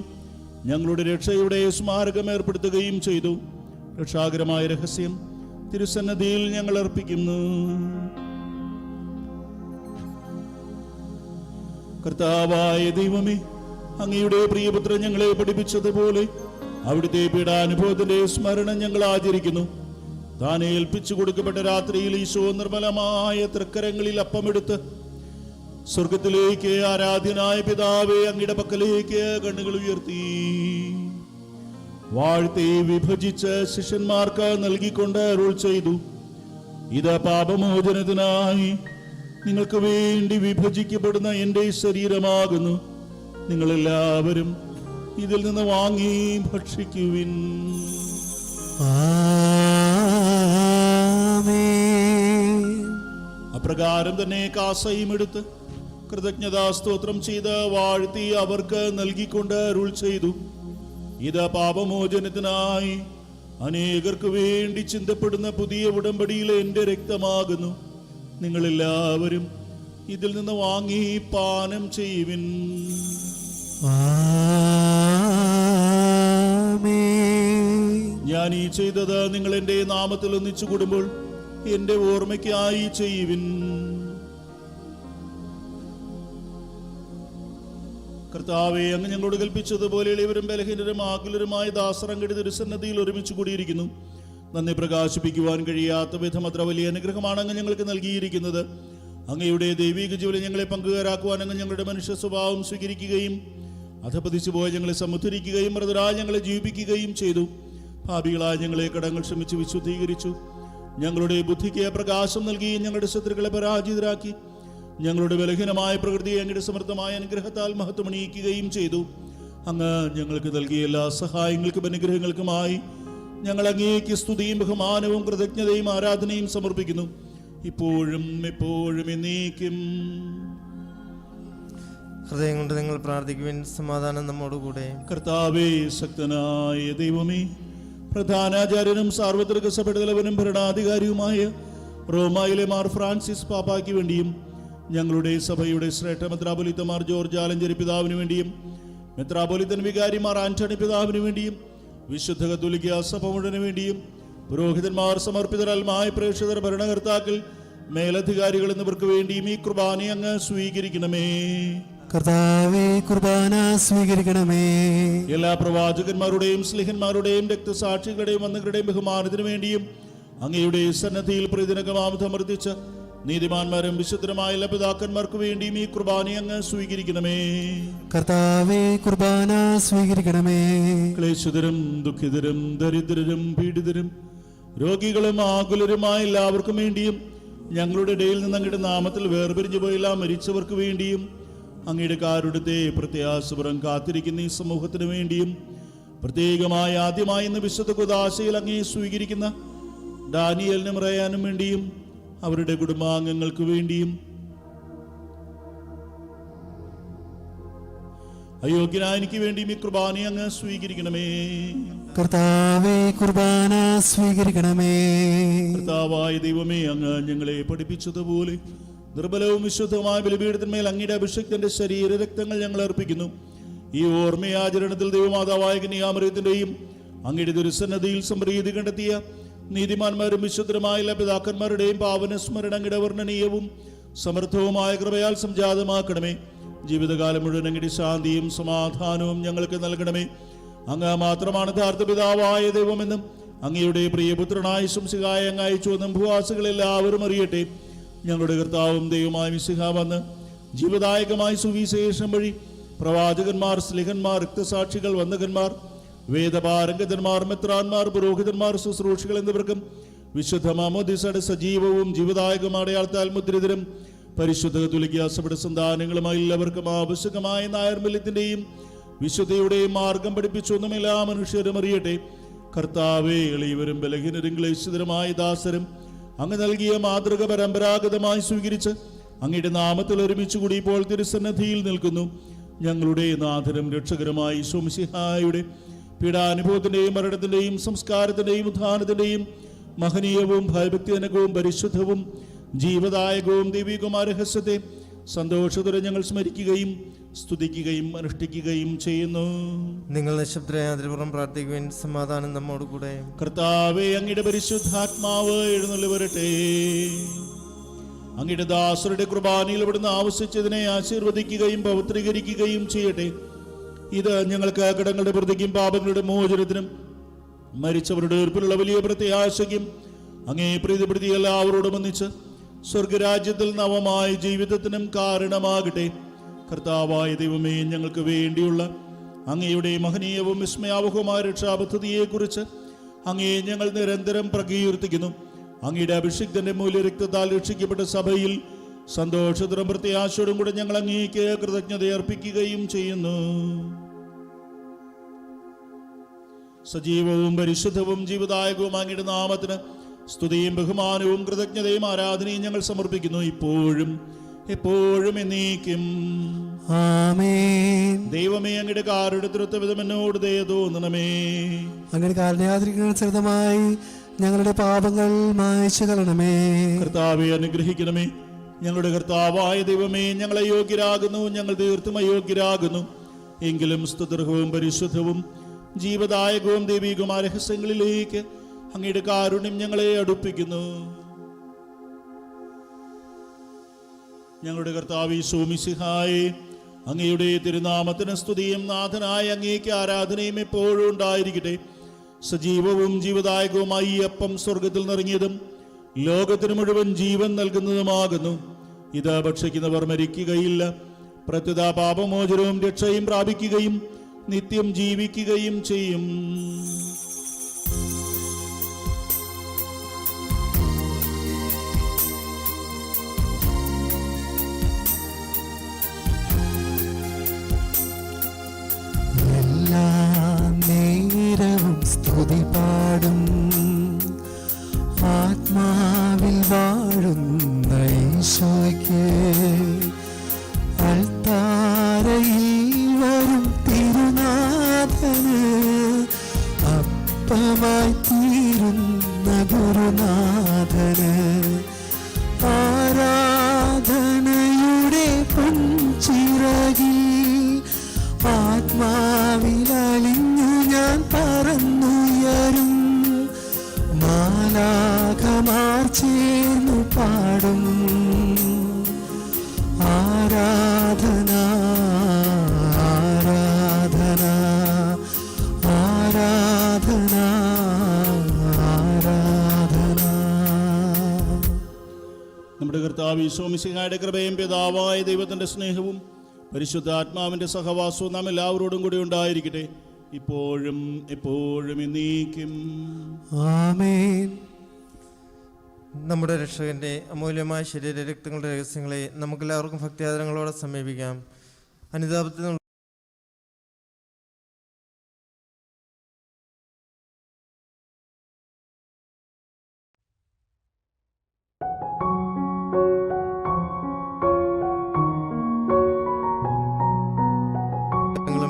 ഞങ്ങളുടെ രക്ഷയുടെ സ്മാരകം ഏർപ്പെടുത്തുകയും ചെയ്തു. രക്ഷാകരമായ രഹസ്യം തിരുസന്നധിയിൽ ഞങ്ങൾ അർപ്പിക്കുന്നു. കർത്താവായ ദൈവമേ, അങ്ങയുടെ പ്രിയപുത്രൻ ഞങ്ങളെ പഠിപ്പിച്ചതുപോലെ അവിടുത്തെ പീഡാനുഭവത്തിന്റെ സ്മരണം ഞങ്ങൾ ആചരിക്കുന്നു. താൻ ഏൽപ്പിച്ചു കൊടുക്കപ്പെട്ട രാത്രിയിൽ ഈശോ നിർമ്മലമായ തൃക്കരങ്ങളിൽ അപ്പമെടുത്ത് സ്വർഗത്തിലേക്ക് ആരാധ്യനായ പിതാവേ അങ്ങയുടെ പക്കലേക്ക് കണ്ണുകൾ ഉയർത്തി വാഴ്ത്തി വിഭജിച്ച് ശിഷ്യന്മാർക്ക് നൽകിക്കൊണ്ട് അരുൾ ചെയ്തു, ഇത് പാപമോചനത്തിനായി നിങ്ങൾക്ക് വേണ്ടി വിഭജിക്കപ്പെടുന്ന എൻ്റെ ശരീരമാകുന്നു. നിങ്ങളെല്ലാവരും ഇതിൽ നിന്ന് വാങ്ങി ഭക്ഷിക്കുവിൻ. അപ്രകാരം തന്നെ കാസയും എടുത്ത് കൃതജ്ഞതാ സ്തോത്രം ചെയ്ത് വാഴ്ത്തി അവർക്ക് നൽകിക്കൊണ്ട് അരുൾ ചെയ്തു, ഇത് പാപമോചനത്തിനായി അനേകർക്ക് വേണ്ടി ചിന്തപ്പെടുന്ന പുതിയ ഉടമ്പടിയിലെ എൻ്റെ രക്തമാകുന്നു. നിങ്ങളെല്ലാവരും ഇതിൽ നിന്ന് വാങ്ങി പാനം ചെയ്യുവിൻ. ഞാൻ ഈ ചെയ്തത് നിങ്ങൾ എൻ്റെ നാമത്തിൽ ഒന്നിച്ചു കൂടുമ്പോൾ എൻ്റെ ഓർമ്മയ്ക്കായി ചെയ്യുവിൻ. കർത്താവേ, അങ്ങ് ഞങ്ങളോട് കൽപ്പിച്ചതുപോലെ ഇവരും ബലഹീനരും ആകുലരുമായ ദാസറങ്ങടി തിരുസന്നതിയിൽ ഒരുമിച്ച് കൂടിയിരിക്കുന്നു. നന്ദി പ്രകാശിപ്പിക്കുവാൻ കഴിയാത്ത വിധം അത്ര വലിയ അനുഗ്രഹമാണ് അങ്ങ് ഞങ്ങൾക്ക് നൽകിയിരിക്കുന്നത്. അങ്ങയുടെ ദൈവിക ജീവനെ ഞങ്ങളെ പങ്കുകാരാക്കുവാൻ അങ്ങ് ഞങ്ങളുടെ മനുഷ്യ സ്വഭാവം സ്വീകരിക്കുകയും അധപതിച്ചു പോയ ഞങ്ങളെ സമുദ്ധരിക്കുകയും മൃതരായ ഞങ്ങളെ ജീവിപ്പിക്കുകയും ചെയ്തു. പാപികളായ ഞങ്ങളെ കടങ്ങൾ ക്ഷമിച്ച് വിശുദ്ധീകരിച്ചു. ഞങ്ങളുടെ ബുദ്ധിക്ക് പ്രകാശം നൽകി ഞങ്ങളുടെ ശത്രുക്കളെ പരാജിതരാക്കി. ഞങ്ങളുടെ ബലഹീനമായ പ്രകൃതിയെ അങ്ങയുടെ സമൃദ്ധമായ അനുഗ്രഹത്താൽ മഹത്വമണിയിക്കുകയും ചെയ്തു. അങ്ങ് ഞങ്ങൾക്ക് നൽകിയ എല്ലാ സഹായങ്ങൾക്കും അനുഗ്രഹങ്ങൾക്കുമായി ഞങ്ങൾ അങ്ങേക്ക് സ്തുതിയും ബഹുമാനവും കൃതജ്ഞതയും ആരാധനയും സമർപ്പിക്കുന്നു, ഇപ്പോഴും എപ്പോഴും എന്നേക്കും. ഹൃദയം കൊണ്ട് നിങ്ങൾ പ്രാർത്ഥിക്കുവിൻ. സമാധാനം നമ്മോടുകൂടെ. കർത്താവേ, ശക്തനായ ദൈവമേ, പ്രധാനാചാര്യനും സാർവത്രിക സഭയുടെ തലവനും ഭരണാധികാരിയുമായ റോമായിലെ മാർ ഫ്രാൻസിസ് പാപ്പായ്ക്ക് വേണ്ടിയും ഞങ്ങളുടെ സഭയുടെ ശ്രേഷ്ഠ മെത്രാപ്പൊലീത്തമാർ ജോർജ് ആലഞ്ചേരി പിതാവിന് വേണ്ടിയും മെത്രാപ്പൊലീത്തൻ വികാരി മാർ ആന്റണി പിതാവിന് വേണ്ടിയും വിശുദ്ധ കത്തോലിക്ക സഭ മുഴുവന് വേണ്ടിയും പുരോഹിതന്മാർ, സമർപ്പിതരൽമായ പ്രേക്ഷിതർ, ഭരണകർത്താക്കൾ, മേലധികാരികൾ എന്നിവർക്ക് വേണ്ടിയും ഈ കുർബാന അങ്ങ് സ്വീകരിക്കണമേ. കർത്താവേ, കുർബാന സ്വീകരിക്കണമേ. എല്ലാ പ്രവാചകന്മാരുടെയും സ്ലിഹന്മാരുടെയും രക്തസാക്ഷികളുടെയും വന്നവരുടെയും ബഹുമാനത്തിനു വേണ്ടിയും അങ്ങയുടെ സന്നദ്ധിയിൽ പ്രതിദിനകമാമർദ്ദിച്ച് നീതിമാന്മാരും വിശുദ്ധരുമായ എല്ലാ പിതാക്കന്മാർക്ക് വേണ്ടിയും ഈ കുർബാന അങ്ങ് സ്വീകരിക്കണമേ. കർത്താവേ, കുർബാന സ്വീകരിക്കണമേ. ക്ലേശിതരും ദുഃഖിതരും ദരിദ്രരും പീഡിതരും രോഗികളും ആകുലരുമായ എല്ലാവർക്കും വേണ്ടിയും ഞങ്ങളുടെ ഇടയിൽ നിന്ന് അങ്ങയുടെ നാമത്തിൽ വേർപിരിഞ്ഞു പോയെല്ലാം മരിച്ചവർക്ക് വേണ്ടിയും അങ്ങയുടെ കാരുണ്യത്തെ പ്രത്യാശപുറം കാത്തിരിക്കുന്ന ഈ സമൂഹത്തിന് വേണ്ടിയും പ്രത്യേകമായി ആദ്യമായി ഇന്ന് വിശുദ്ധ കുദാശയിൽ അങ്ങേ സ്വീകരിക്കുന്ന ഡാനിയലിനും റയാനും വേണ്ടിയും അവരുടെ കുടുംബാംഗങ്ങൾക്ക് വേണ്ടിയും അയോഗ്യനായ എനിക്ക് വേണ്ടിയും ഈ കുർബാന അങ്ങ് സ്വീകരിക്കണമേ. കർത്താവേ, കുർബാന സ്വീകരിക്കണമേ. കർത്താവായ ദൈവമേ, അങ്ങ് ഞങ്ങളെ പഠിപ്പിച്ചതുപോലെ നിർബലവും വിശുദ്ധമായ ബലിപീഠത്തിന്മേൽ അങ്ങയുടെ അഭിഷേകത്തിന്റെ ശരീര രക്തങ്ങൾ ഞങ്ങൾ അർപ്പിക്കുന്നു. ഈ ഓർമ്മയാചരണത്തിൽ ദൈവമാതാവായ കന്യാമറിയത്തിന്റെയും അങ്ങയുടെ ദുരുസന്നതിയിൽ സംപ്രീതി കണ്ടെത്തിയ നീതിമാന്മാരും വിശുദ്ധരുമായ എല്ലാ പിതാക്കന്മാരുടെയും പാവന സ്മരണ അങ്ങയുടെ വർണ്ണനീയവും സമർത്ഥവുമായ കൃപയാൽ സംജാതമാക്കണമേ. ജീവിതകാലം മുഴുവൻ അങ്ങയുടെ ശാന്തിയും സമാധാനവും ഞങ്ങൾക്ക് നൽകണമേ. അങ്ങ് മാത്രമാണ് യഥാർത്ഥ പിതാവായ ദൈവമെന്നും അങ്ങയുടെ പ്രിയപുത്രനായ ശംസികായ അങ്ങ് അയച്ചുവെന്നും ഭൂവാസികൾ എല്ലാവരും അറിയട്ടെ. ഞങ്ങളുടെ കർത്താവും ദൈവമായ മിശിഹ വന്ന് ജീവദായകമായ സുവിശേഷം വഴി പ്രവാചകന്മാർ, സ്ലിഹന്മാർ, രക്തസാക്ഷികൾ, വന്ദകന്മാർ, വേദപാരംഗതന്മാർ, മെത്രാന്മാർ, പുരോഹിതന്മാർ, ശുശ്രൂഷികൾ എന്നിവർക്കും വിശുദ്ധ മാമോദീസയുടെ സജീവവും ജീവദായകമായ അടയാളത്താൽ മുദ്രിതരും പരിശുദ്ധ കത്തോലിക്ക സഭയുടെ സന്താനങ്ങളുമായി എല്ലാവർക്കും ആവശ്യകമായ നൈർമല്യത്തിന്റെയും വിശുദ്ധിയുടെയും മാർഗം പഠിപ്പിച്ചൊന്നും എല്ലാ മനുഷ്യരും അറിയട്ടെ. കർത്താവേ, എളിയവരും ബലഹീനരും ക്ലേശിതരുമായ ദാസരും അങ്ങ് നൽകിയ മാതൃക പരമ്പരാഗതമായി സ്വീകരിച്ച് അങ്ങയുടെ നാമത്തിൽ ഒരുമിച്ച് കൂടി ഇപ്പോൾ തിരുസന്നിധിയിൽ നിൽക്കുന്നു. ഞങ്ങളുടെ നാഥനും രക്ഷകരുമായ ഈശോ മിശിഹായുടെ പീഡാനുഭവത്തിന്റെയും മരണത്തിന്റെയും സംസ്കാരത്തിന്റെയും ഉത്ഥാനത്തിന്റെയും മഹനീയവും ഭയഭക്തിജനകവും പരിശുദ്ധവും ജീവദായകവും ദൈവികവുമായ രഹസ്യത്തെ സന്തോഷത്തോടെ ഞങ്ങൾ സ്മരിക്കുകയും സ്തുതിക്കുകയും അനുഷ്ഠിക്കുകയും ചെയ്യുന്നു. നിങ്ങൾ നിശബ്ദരായാതിരിപുറം പ്രാർത്ഥിക്കുവാൻ സമാധാനം നമ്മോടുകൂടെ. കർത്താവേ, അങ്ങയുടെ പരിശുദ്ധാത്മാവ് എഴുന്നള്ളി വരട്ടെ. അങ്ങയുടെ ദാസരുടെ കുർബാനയിൽ ഇവിടുന്ന് ആവശ്യിച്ചതിനെ ആശീർവദിക്കുകയും പവിത്രീകരിക്കുകയും ചെയ്യട്ടെ. ഇത് ഞങ്ങൾക്ക് കടങ്ങളുടെ പ്രതിക്കും പാപങ്ങളുടെ മോചനത്തിനും മരിച്ചവരുടെ ഉയർപ്പിലുള്ള വലിയ പ്രത്യാശയ്ക്കും അങ്ങേ പ്രീതിപ്പെടുത്തി എല്ലാവരോടും ഒന്നിച്ച് സ്വർഗരാജ്യത്തിൽ നവമായ ജീവിതത്തിനും കാരണമാകട്ടെ. കർത്താവായ ദൈവമേ, ഞങ്ങൾക്ക് വേണ്ടിയുള്ള അങ്ങയുടെ മഹനീയവും വിസ്മയാവഹവുമായ രക്ഷാപദ്ധതിയെക്കുറിച്ച് അങ്ങേ ഞങ്ങൾ നിരന്തരം പ്രകീർത്തിക്കുന്നു. അങ്ങയുടെ അഭിഷിക്തന്റെ മൂല്യരക്തത്താൽ രക്ഷിക്കപ്പെട്ട സഭയിൽ സന്തോഷത്തോടും പ്രത്യാശയോടും കൂടെ ഞങ്ങൾ അങ്ങേക്ക് കൃതജ്ഞത അർപ്പിക്കുകയും ചെയ്യുന്നു. സജീവവും പരിശുദ്ധവും ജീവദായകവും അങ്ങയുടെ നാമത്തിന് സ്തുതിയും ബഹുമാനവും കൃതജ്ഞതയും ആരാധനയും ഞങ്ങൾ സമർപ്പിക്കുന്നു, ഇപ്പോഴും എപ്പോഴും എന്നേക്കും. ആമേൻ. ദൈവമേ, അങ്ങയുടെ കാരുണ്യത്തിനൊത്ത വിധം എന്നോട് ദയ തോന്നണമേ. അങ്ങനെ കാരുണ്യാതിരിക്കുന്നതമായി ഞങ്ങളുടെ പാപങ്ങൾ മായ്ച്ചു കളയണമേ. കർത്താവെ, അനുഗ്രഹിക്കണമേ. ഞങ്ങളുടെ കർത്താവായ ദൈവമേ, ഞങ്ങൾ അയോഗ്യരാകുന്നു, ഞങ്ങൾ തീർത്തും അയോഗ്യരാകുന്നു. എങ്കിലും സ്തുത്യർഹവും പരിശുദ്ധവും ജീവദായകവും ദൈവികവുമായ രഹസ്യങ്ങളിലേക്ക് അങ്ങയുടെ കാരുണ്യം ഞങ്ങളെ അടുപ്പിക്കുന്നു. ഞങ്ങളുടെ കർത്താവ് ഈശോ മിശിഹായേ, അങ്ങയുടെ തിരുനാമത്തിന് സ്തുതിയും നാഥനായ അങ്ങേക്ക് ആരാധനയും എപ്പോഴും ഉണ്ടായിരിക്കട്ടെ. സജീവവും ജീവദായകവുമായി ഈ അപ്പം സ്വർഗത്തിൽ നിറങ്ങിയതും ലോകത്തിന് മുഴുവൻ ജീവൻ നൽകുന്നതുമാകുന്നു. ഇത് ഭക്ഷിക്കുന്നവർ മരിക്കുകയില്ല, പ്രത്യുത പാപമോചനവും രക്ഷയും പ്രാപിക്കുകയും നിത്യം ജീവിക്കുകയും ചെയ്യും. നേരവും സ്തുതി പാടും ആത്മാവിൽ വാഴുന്ന ഈശോയ്ക്ക് അൾത്താരയിൽ വരും തിരുനാഥന് അപ്പമായി തീരുന്ന ഗുരുനാഥന് ആരാധനയുടെ പൊൻചിറകിൽ ആത്മാവിലലിഞ്ഞു ഞാൻ പറന്നുയരും. മാലാഖമാർ ചേർന്നു പാടും ആരാധന ആരാധന ആരാധന ആരാധന. നമ്മുടെ കർത്താവ് ഈശോമിശിഹായുടെ കൃപയും പിതാവായ ദൈവത്തിൻ്റെ സ്നേഹവും പരിശുദ്ധാത്മാവിൻ്റെ സഹവാസവും നാം എല്ലാവരോടും കൂടി ഉണ്ടായിരിക്കട്ടെ, ഇപ്പോഴും എപ്പോഴും എന്നേക്കും. ആമേൻ. നമ്മുടെ രക്ഷകന്റെ അമൂല്യമായ ശരീര രക്തങ്ങളുടെ രഹസ്യങ്ങളെ നമുക്കെല്ലാവർക്കും ഭക്തിയാദരങ്ങളോടെ സമീപിക്കാം. അനുതാപത്തിൽ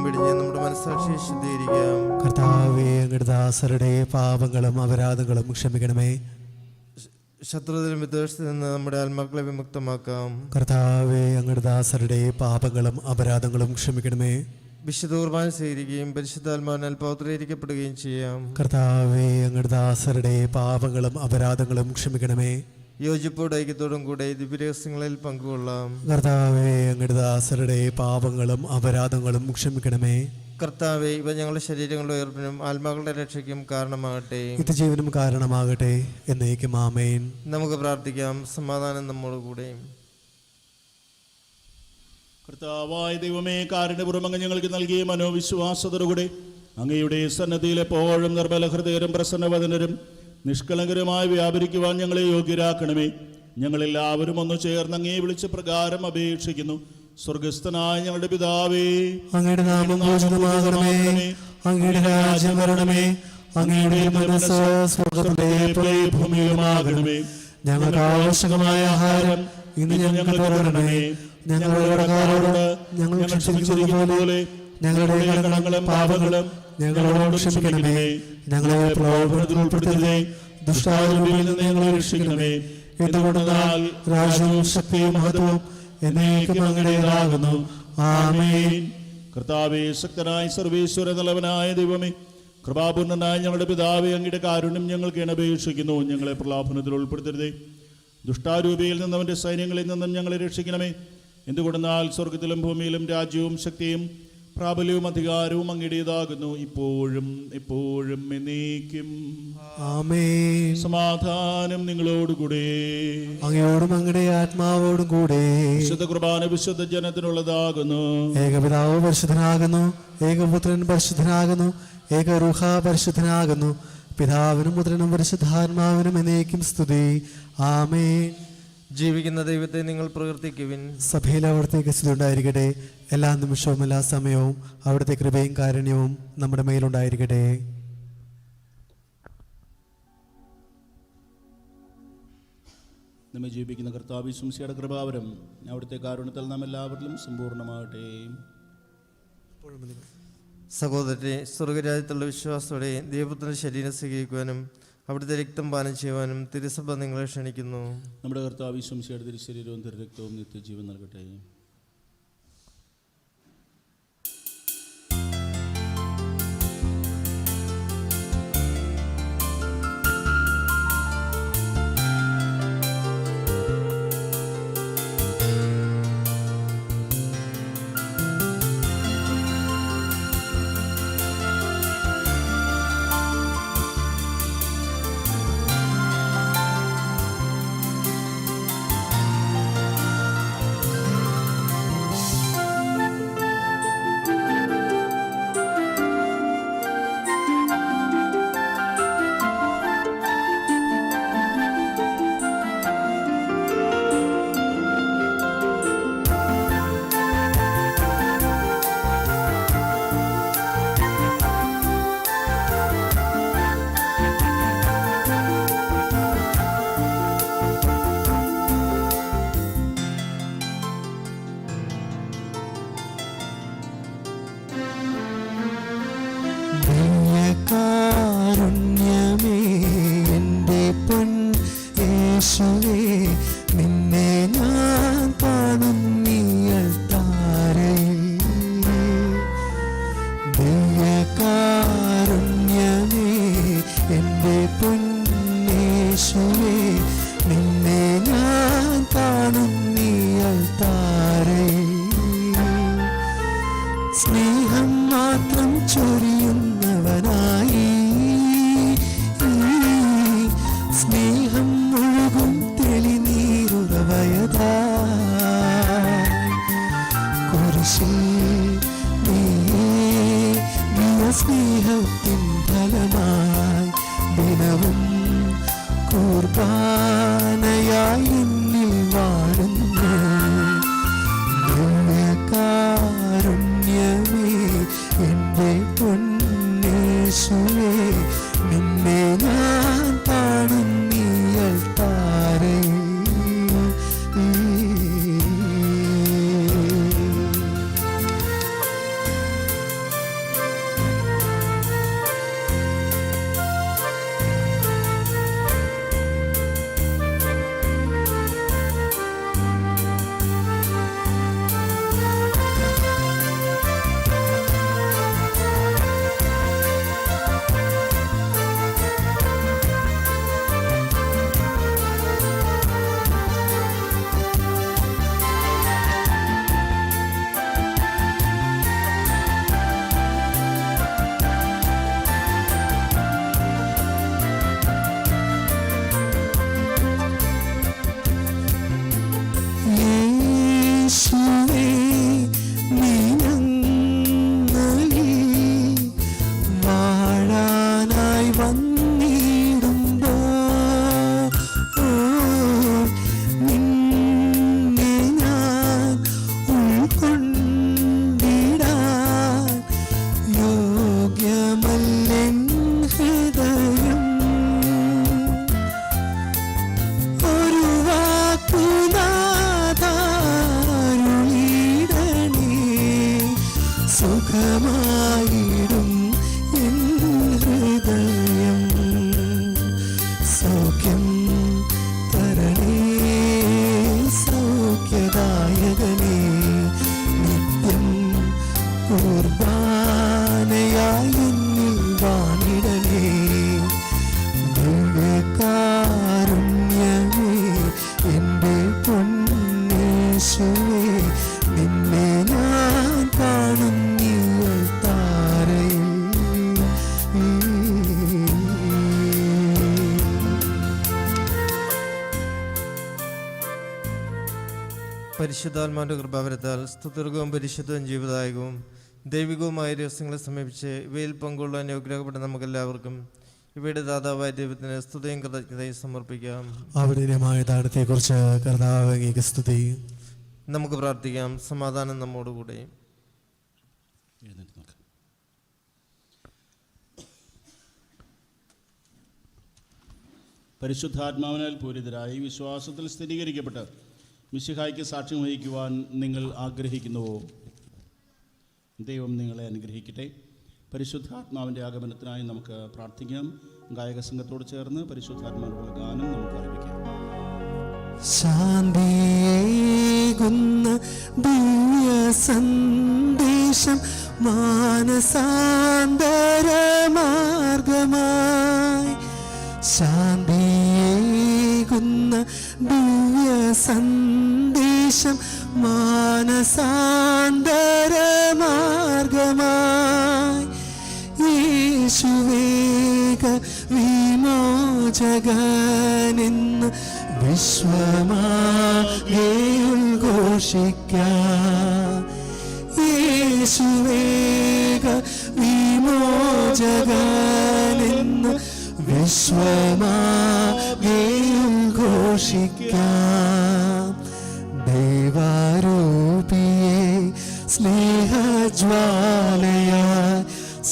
പിടിഞ്ഞ് നമ്മുടെ മനസ്സാക്ഷിയെ ശുദ്ധീകരിക്കാം. കർത്താവേ, അങ്ങയുടെ ദാസരുടെ പാപങ്ങളും അപരാധങ്ങളും ക്ഷമിക്കണമേ. ശത്രുതയിലും വിദ്വേഷത്തിൽ നിന്ന് നമ്മുടെ ആത്മാക്കളെ വിമുക്തമാക്കാം. കർത്താവേ, അങ്ങയുടെ ദാസരുടെ പാപങ്ങളും അപരാധങ്ങളും ക്ഷമിക്കണമേ. വിശുദ്ധ കുർബാന സ്വീകരിക്കുകയും പരിശുദ്ധാത്മാവിനാൽ പൗത്രീകരിക്കപ്പെടുകയും ചെയ്യാം. കർത്താവേ, അങ്ങയുടെ ദാസരുടെ പാപങ്ങളും അപരാധങ്ങളും ക്ഷമിക്കണമേ. യോജിപ്പോടും ഐക്യത്തോടും കൂടെ ദിവ്യരഹസ്യങ്ങളിൽ പങ്കുകൊള്ളാം. കർത്താവേ, അങ്ങയുടെ ദാസരുടെ പാപങ്ങളും അപരാധങ്ങളും ക്ഷമിക്കണമേ. കർത്താവെ, ഇവ ഞങ്ങളുടെ ശരീരങ്ങളുടെ ഉയർപ്പിനും ആത്മാക്കളുടെ രക്ഷയ്ക്കും കാരണമാകട്ടെ, നിത്യജീവനും കാരണമാകട്ടെ. എന്നേക്കും ആമേൻ. നമുക്ക് പ്രാർത്ഥിക്കാം. സമാധാനം നമ്മോടുകൂടെ. കർത്താവായ ദൈവമേ, കാരുണ്യപൂർവ്വം അങ്ങ് ഞങ്ങൾക്ക് നൽകിയ മനോവിശ്വാസത്തോടുകൂടെ അങ്ങയുടെ സന്നദ്ധിയിൽ എപ്പോഴും നിർമ്മല ഹൃദയരും പ്രസന്നവദനരും നിഷ്കളങ്കരുമായി വ്യാപരിക്കുവാൻ ഞങ്ങളെ യോഗ്യരാക്കണമേ. ഞങ്ങളെല്ലാവരും ഒന്ന് ചേർന്ന് അങ്ങേ വിളിച്ച പ്രകാരം അപേക്ഷിക്കുന്നു. സ്വർഗസ്ഥനായ ഞങ്ങളുടെ പിതാവേ, അങ്ങയുടെ നാമം പൂജിതമാകണമേ. അങ്ങയുടെ രാജ്യം വരണമേ. അങ്ങയുടെ മനസ്സ് സ്വർഗ്ഗത്തിലെ പോലെ ഭൂമിയിലുമാകണമേ. ഞങ്ങൾക്ക് ആവശ്യമായ ആഹാരം ഇന്ന് ഞങ്ങൾക്ക് തരണമേ. ഞങ്ങളുടെ കടക്കാരോട് ഞങ്ങൾ ക്ഷമിച്ചിരിക്കുന്നത് പോലെ ഞങ്ങളുടെ കടങ്ങളും പാപങ്ങളും ഞങ്ങളോട് ക്ഷമിക്കണമേ. ഞങ്ങളെ പ്രലോഭനത്തിൽ ഉൾപ്പെടുത്തരുതേ, ദുഷ്ടാരൂപിയിൽ നിന്ന് ഞങ്ങളെ രക്ഷിക്കണമേ. എന്തുകൊണ്ടെന്നാൽ രാജ്യവും ശക്തിയും മഹത്വവും എന്നേക്കും അങ്ങയുടേതാകുന്നു. ആമേൻ. കർത്താവേ, ശക്തനായ സർവേശ്വര നല്ലവനായ ദൈവമേ, കൃപാപൂർണനായ ഞങ്ങളുടെ പിതാവേ, അങ്ങയുടെ കാരുണ്യം ഞങ്ങൾക്ക് അപേക്ഷിക്കുന്നു. ഞങ്ങളെ പ്രലോഭനത്തിൽ ഉൾപ്പെടുത്തരുതേ, ദുഷ്ടാരൂപിയിൽ നിന്നവൻ്റെ സൈന്യങ്ങളിൽ നിന്നും ഞങ്ങളെ രക്ഷിക്കണമേ. എന്തുകൊണ്ടെന്നാൽ സ്വർഗത്തിലും ഭൂമിയിലും രാജ്യവും ശക്തിയും പ്രാബല്യവും അധികാരവും അങ്ങയുടേതാകുന്നു, ഇപ്പോഴും എപ്പോഴും എന്നേക്കും. ആമേൻ. സമാധാനം നിങ്ങളോടുകൂടെ. അങ്ങയോടും അങ്ങയുടെ ആത്മാവോടും കൂടെ. വിശുദ്ധ കുർബാന വിശുദ്ധ ജനത്തിനുള്ളതാകുന്നു. ഏകപിതാവ് പരിശുദ്ധനാകുന്നു, ഏകപുത്രൻ പരിശുദ്ധനാകുന്നു, ഏകരൂഹ പരിശുദ്ധനാകുന്നു. പിതാവിനും പുത്രനും പരിശുദ്ധാത്മാവിനും എന്നേക്കും സ്തുതി. ആമേൻ. ജീവിക്കുന്ന ദൈവത്തെ നിങ്ങൾ പ്രവർത്തിക്കുവിൻ. സഭയിൽ അവിടുത്തേക്ക് സ്തുതി ഉണ്ടായിരിക്കട്ടെ. എല്ലാ നിമിഷവും എല്ലാ സമയവും അവിടുത്തെ കൃപയും കാരുണ്യവും നമ്മുടെ മേലുണ്ടായിരിക്കട്ടെ. നമ്മെ ജീവിക്കുന്ന കർത്താവ് ശംസിയുടെ കൃപാവരം അവിടുത്തെ കാരുണ്യത്തിൽ നാം എല്ലാവരിലും സമ്പൂർണ്ണമാകട്ടെ. സഹോദരരെ, സ്വർഗരാജ്യത്തുള്ള വിശ്വാസത്തോടെ ദൈവപുത്രന്റെ ശരീരം സ്വീകരിക്കുവാനും അവിടുത്തെ രക്തം പാനം ചെയ്യുവാനും തിരുസഭ നിങ്ങളെ ക്ഷണിക്കുന്നു. നമ്മുടെ കർത്താവ് ശംസിയുടെ തിരുശരീരവും തിരുരക്തവും നിത്യജീവൻ നൽകട്ടെ. കാരുണ്യമേ എൻ്റെ പൊൻ യേശുവേ, നിന്നെ ഞാൻ കാണും നീയൽ താരയിൽ. ദിവ്യകാരുണ്യമേ എൻ്റെ പൊൻ യേശുവേ, നിന്നെ ഞാൻ കാണും നീയൽ താരയിൽ. സ്നേഹം മാത്രം ചൊരിയുന്നവനായി, സ്നേഹം മുഴുകും തെളിനീരുറവയതാ സ്നേഹത്തിൻ ഫലമായി ദിനവും കുർബാനയായി എന്നിൽ വാഴുന്നു. ദിവ്യകാരുണ്യമേ എൻ്റെ പൊന്നേശുവേ, നിന്നെ ഞാൻ കാണുന്നീയൽ താരയിൽ. യേശുവേ, നീ ഞങ്ങളിൽ വാഴാനായി വന്നിടുമ്പോൾ നിന്നെ ഞാൻ ഉൾക്കൊണ്ടിടാൻ യോഗ്യമല്ലെൻ ഹൃദയം. ഒരു വാക്കുനാദാരുളിടണേ, സുഖമായിടും എൻ ഹൃദയം. സൗഖ്യം തരണേ സൗഖ്യദായകനേ, നിത്യം കുർബാനയായി എന്നിൽ വാണിടണേ. ദിവ്യകാരുണ്യമേ എൻ്റെ പൊന്നേശുവേ, നിന്നെ ഞാൻ കാണുന്നീയൽ താരയിൽ. പരിശുദ്ധാത്മാവിൻ്റെ കൃപാവരത്താൽ സ്തുതിർഗവും പരിശുദ്ധവും ജീവദായകവും ദൈവികവുമായ രഹസ്യങ്ങളെ സമീപിച്ച് ഇവയിൽ പങ്കുകൊള്ളാൻ യോഗ്യരാകപ്പെട്ട നമുക്കെല്ലാവർക്കും ഇവയുടെ ദാതാവായ ദൈവത്തിന് സ്തുതിയും കൃതജ്ഞതയും സമർപ്പിക്കാം. അവിടേയമായ ദാനത്തെക്കുറിച്ച് കർത്താവേ അങ്ങേക്ക് സ്തുതി. നമുക്ക് പ്രാർത്ഥിക്കാം. സമാധാനം നമ്മോടുകൂടെ. എഴുന്നേറ്റ് നോക്കാം. പരിശുദ്ധാത്മാവിനാൽ പൂരിതരായി വിശ്വാസത്തിൽ സ്ഥിരീകരിക്കപ്പെട്ട് മിശിഹായ്ക്ക് സാക്ഷ്യം വഹിക്കുവാൻ നിങ്ങൾ ആഗ്രഹിക്കുന്നുവോ? ദൈവം നിങ്ങളെ അനുഗ്രഹിക്കട്ടെ. പരിശുദ്ധാത്മാവിൻ്റെ ആഗമനത്തിനായി നമുക്ക് പ്രാർത്ഥിക്കാം. ഗായക സംഘത്തോട് ചേർന്ന് പരിശുദ്ധാത്മാവിനുള്ള ഗാനം നമുക്ക് ആരംഭിക്കാം. ശാന്തിയേകുന്ന ദിവ്യ സന്ദേശം മാനസാന്തരമാർഗമായി, ശാന്തിയേകുന്ന ദിവ്യ സന്ദേശം മാനസാന്തരമാർഗമായി, യേശുവേക വിമോചകനെന്ന് വിശ്വമാകെ ഉദ്ഘോഷിക്കാം. യേശുവേക വിമോചകനെന്ന് വിശ്വമാകെ ഉദ്ഘോഷിക്കാം. ദൈവാരൂപിയെ സ്നേഹജ്വാലയായി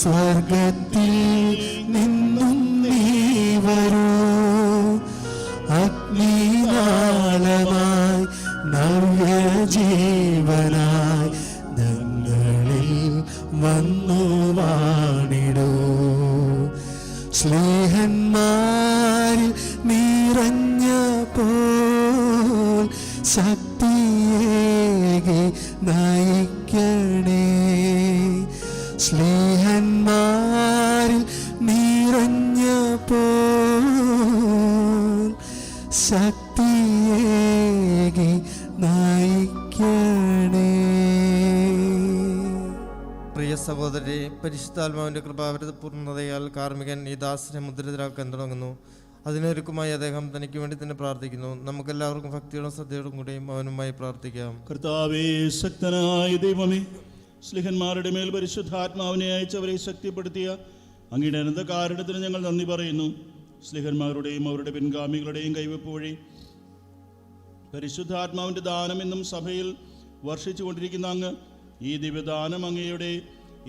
സ്വർഗത്തിൽ നിന്നും നീ വരൂ, അഗ്നിനാളമായി നവ്യജീവനായി ഞങ്ങളിൽ വന്നു വാണിടൂ. സ്നേഹന്മാരിൽ നിറഞ്ഞപ്പോൾ ശക്തിയേകി നയിക്കണേ. സ്നേഹന്മാരിൽ നിറഞ്ഞപ്പോൾ ശക്തിയേകി നയിക്കണേ. പ്രിയ സഹോദരരെ, പരിശുദ്ധാത്മാവിൻ്റെ കൃപാവരത പൂർണ്ണതയാൽ കാർമികൻ ഈ ദാസനെ മുദ്രിതരാക്കാൻ തുടങ്ങുന്നു. അതിനൊരുക്കുമായി അദ്ദേഹം തനിക്ക് വേണ്ടി തന്നെ പ്രാർത്ഥിക്കുന്നു. നമുക്കെല്ലാവർക്കും ഭക്തിയോടും ശ്രദ്ധയോടും കൂടെയും അവനുമായി പ്രാർത്ഥിക്കാം. കർത്താവേ, ശക്തനായ ദൈവമേ, സ്ലിഹന്മാരുടെ മേൽ പരിശുദ്ധാത്മാവിനെ അയച്ചവരെ ശക്തിപ്പെടുത്തിയ അങ്ങയുടെ അനന്ത കാരണത്തിന് ഞങ്ങൾ നന്ദി പറയുന്നു. സ്ലിഹന്മാരുടെയും അവരുടെ പിൻഗാമികളുടെയും കൈവെപ്പ് വഴി പരിശുദ്ധാത്മാവിൻ്റെ ദാനം എന്നും സഭയിൽ വർഷിച്ചു കൊണ്ടിരിക്കുന്ന അങ്ങ് ഈ ദിവ്യദാനം അങ്ങയുടെ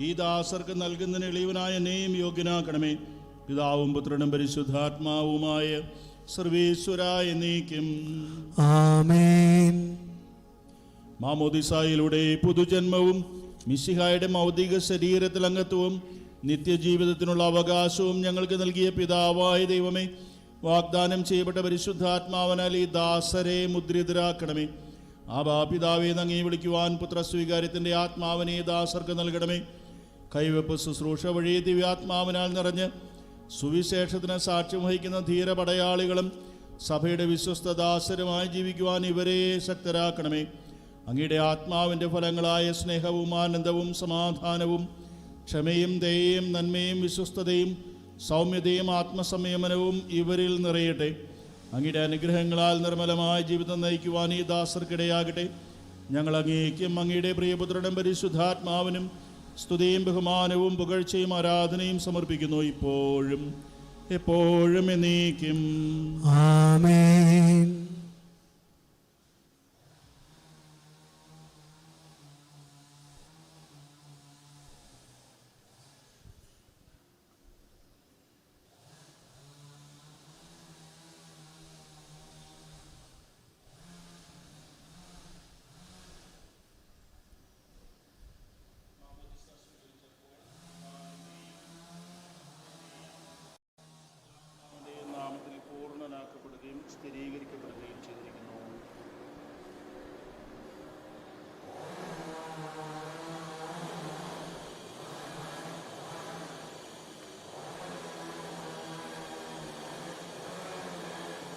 ഈ ദാസർക്ക് നൽകുന്നതിന് എളിയവനായ എന്നെയും യോഗ്യനാക്കണമേ. പിതാവും പുത്രനും പരിശുദ്ധാത്മാവുമായ സർവേശ്വരായ എന്നേക്കും ആമേൻ. മാമോദിസായിലൂടെ പുതുജന്മവും മിശിഹായുടെ മൗതിക ശരീരത്തിൽ അംഗത്വവും നിത്യജീവിതത്തിനുള്ള അവകാശവും ഞങ്ങൾക്ക് നൽകിയ പിതാവായ ദൈവമേ, വാഗ്ദാനം ചെയ്യപ്പെട്ട പരിശുദ്ധാത്മാവനാൽ ഈ ദാസരെ മുദ്രിതരാക്കണമേ. പിതാവേ അങ്ങേ വിളിക്കുവാൻ പുത്രസ്വീകാര്യത്തിൻ്റെ ആത്മാവിനെ ദാസർക്ക് നൽകണമേ. കൈവെപ്പ് ശുശ്രൂഷ വഴി ദിവ്യാത്മാവിനാൽ നിറഞ്ഞ് സുവിശേഷത്തിന് സാക്ഷ്യം വഹിക്കുന്ന ധീരപടയാളികളും സഭയുടെ വിശ്വസ്ത ദാസരുമായി ജീവിക്കുവാൻ ഇവരെ ശക്തരാക്കണമേ. അങ്ങയുടെ ആത്മാവിൻ്റെ ഫലങ്ങളായ സ്നേഹവും ആനന്ദവും സമാധാനവും ക്ഷമയും ദയയും നന്മയും വിശ്വസ്തതയും സൗമ്യതയും ആത്മസംയമനവും ഇവരിൽ നിറയട്ടെ. അങ്ങയുടെ അനുഗ്രഹങ്ങളാൽ നിർമ്മലമായ ജീവിതം നയിക്കുവാൻ ഈ ദാസർക്കിടയാകട്ടെ. ഞങ്ങൾ അങ്ങേക്കും അങ്ങയുടെ പ്രിയപുത്രനും പരിശുദ്ധാത്മാവിനും സ്തുതിയും ബഹുമാനവും പുകഴ്ചയും ആരാധനയും സമർപ്പിക്കുന്നു, ഇപ്പോഴും എപ്പോഴും എന്നേക്കും ആമേൻ. സ്ഥിരീകരിക്കപ്പെടുകയും ചെയ്തിരിക്കുന്നു.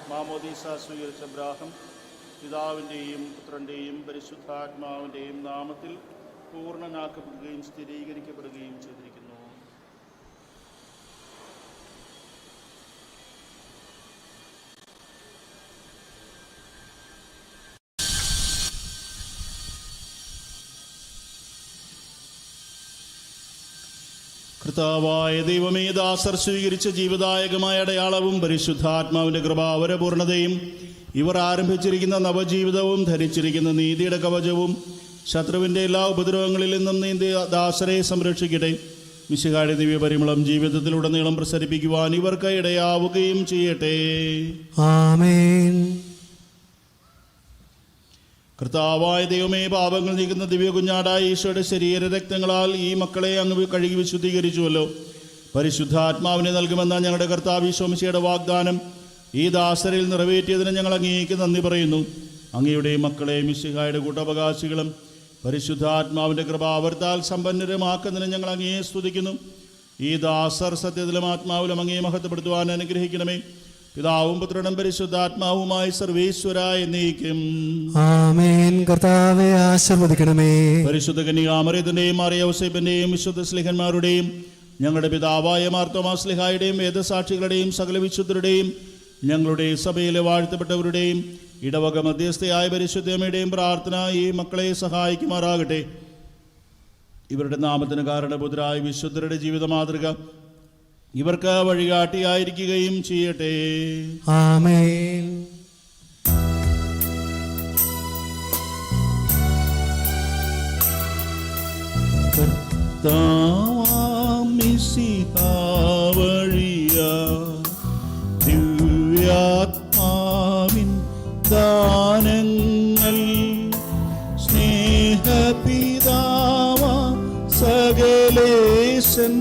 മാമോദീസ സ്വീകരിച്ച അബ്രാഹം പിതാവിൻ്റെയും പുത്രൻ്റെയും പരിശുദ്ധാത്മാവിൻ്റെയും നാമത്തിൽ പൂർണ്ണനാക്കപ്പെടുകയും സ്ഥിരീകരിക്കപ്പെടുകയും ചെയ്തിരിക്കുന്നു. കർത്താവായ ദൈവമേ, ദാസർ സ്വീകരിച്ച ജീവദായകമായ അടയാളവും പരിശുദ്ധാത്മാവിൻ്റെ കൃപാവരപൂർണതയും ഇവർ ആരംഭിച്ചിരിക്കുന്ന നവജീവിതവും ധരിച്ചിരിക്കുന്ന നീതിയുടെ കവചവും ശത്രുവിൻ്റെ എല്ലാ ഉപദ്രവങ്ങളിൽ നിന്നും നീന്തി ദാസരെ സംരക്ഷിക്കട്ടെ. മിശിഹായുടെ ദിവ്യപരിമളം ജീവിതത്തിലുടനീളം പ്രസരിപ്പിക്കുവാൻ ഇവർക്ക് ഇടയാവുകയും ചെയ്യട്ടെ. ആമേൻ. കർത്താവായ ദൈവമേ, പാപങ്ങൾ നീക്കുന്ന ദിവ്യ കുഞ്ഞാടായ ഈശോയുടെ ശരീര രക്തങ്ങളാൽ ഈ മക്കളെ അങ്ങ് കഴുകി വിശുദ്ധീകരിച്ചുവല്ലോ. പരിശുദ്ധാത്മാവിനെ നൽകുമെന്ന ഞങ്ങളുടെ കർത്താവ് ഈശോ മിശിഹായുടെ വാഗ്ദാനം ഈ ദാസരിൽ നിറവേറ്റിയതിന് ഞങ്ങൾ അങ്ങേക്ക് നന്ദി പറയുന്നു. അങ്ങയുടെ മക്കളെ മിശിഹായുടെ കൂട്ടവകാശികളും പരിശുദ്ധാത്മാവിൻ്റെ കൃപാവർത്താൽ സമ്പന്നരമാക്കുന്നതിന് ഞങ്ങൾ അങ്ങയെ സ്തുതിക്കുന്നു. ഈ ദാസർ സത്യത്തിലും ആത്മാവിലും അങ്ങയെ മഹത്വപ്പെടുത്തുവാൻ അനുഗ്രഹിക്കണമേ. പിതാവും പുത്രനും പരിശുദ്ധാത്മാവുമായി സർവേശ്വരായ എന്നേക്കും ആമേൻ. കർത്താവേ ആശീർവദിക്കണമേ. പരിശുദ്ധ കന്യകാമറിയത്തിന്റെയും മാറിയ ഔസേപ്പിന്റെയും വിശുദ്ധ സ്ലിഹന്മാരുടെയും ഞങ്ങളുടെ പിതാവായ മാർത്തോമാ സ്ലിഹായുടെയും വേദസാക്ഷികളുടെയും സകല വിശുദ്ധരുടെയും ഞങ്ങളുടെ സഭയിലെ വാഴ്ത്തപ്പെട്ടവരുടെയും ഇടവക മധ്യസ്ഥയായ പരിശുദ്ധമ്മയുടെയും പ്രാർത്ഥന ഈ മക്കളെ സഹായിക്കുമാറാകട്ടെ. ഇവരുടെ നാമത്തിന് കാരണപുത്രായ വിശുദ്ധരുടെ ജീവിത മാതൃക ഇവർക്ക് വഴികാട്ടിയായിരിക്കുകയും ചെയ്യട്ടെ. ആമേൻ. ദിവ്യാത്മാവിൻ ദാനങ്ങൾ സ്നേഹപിതാവ സകലേശൻ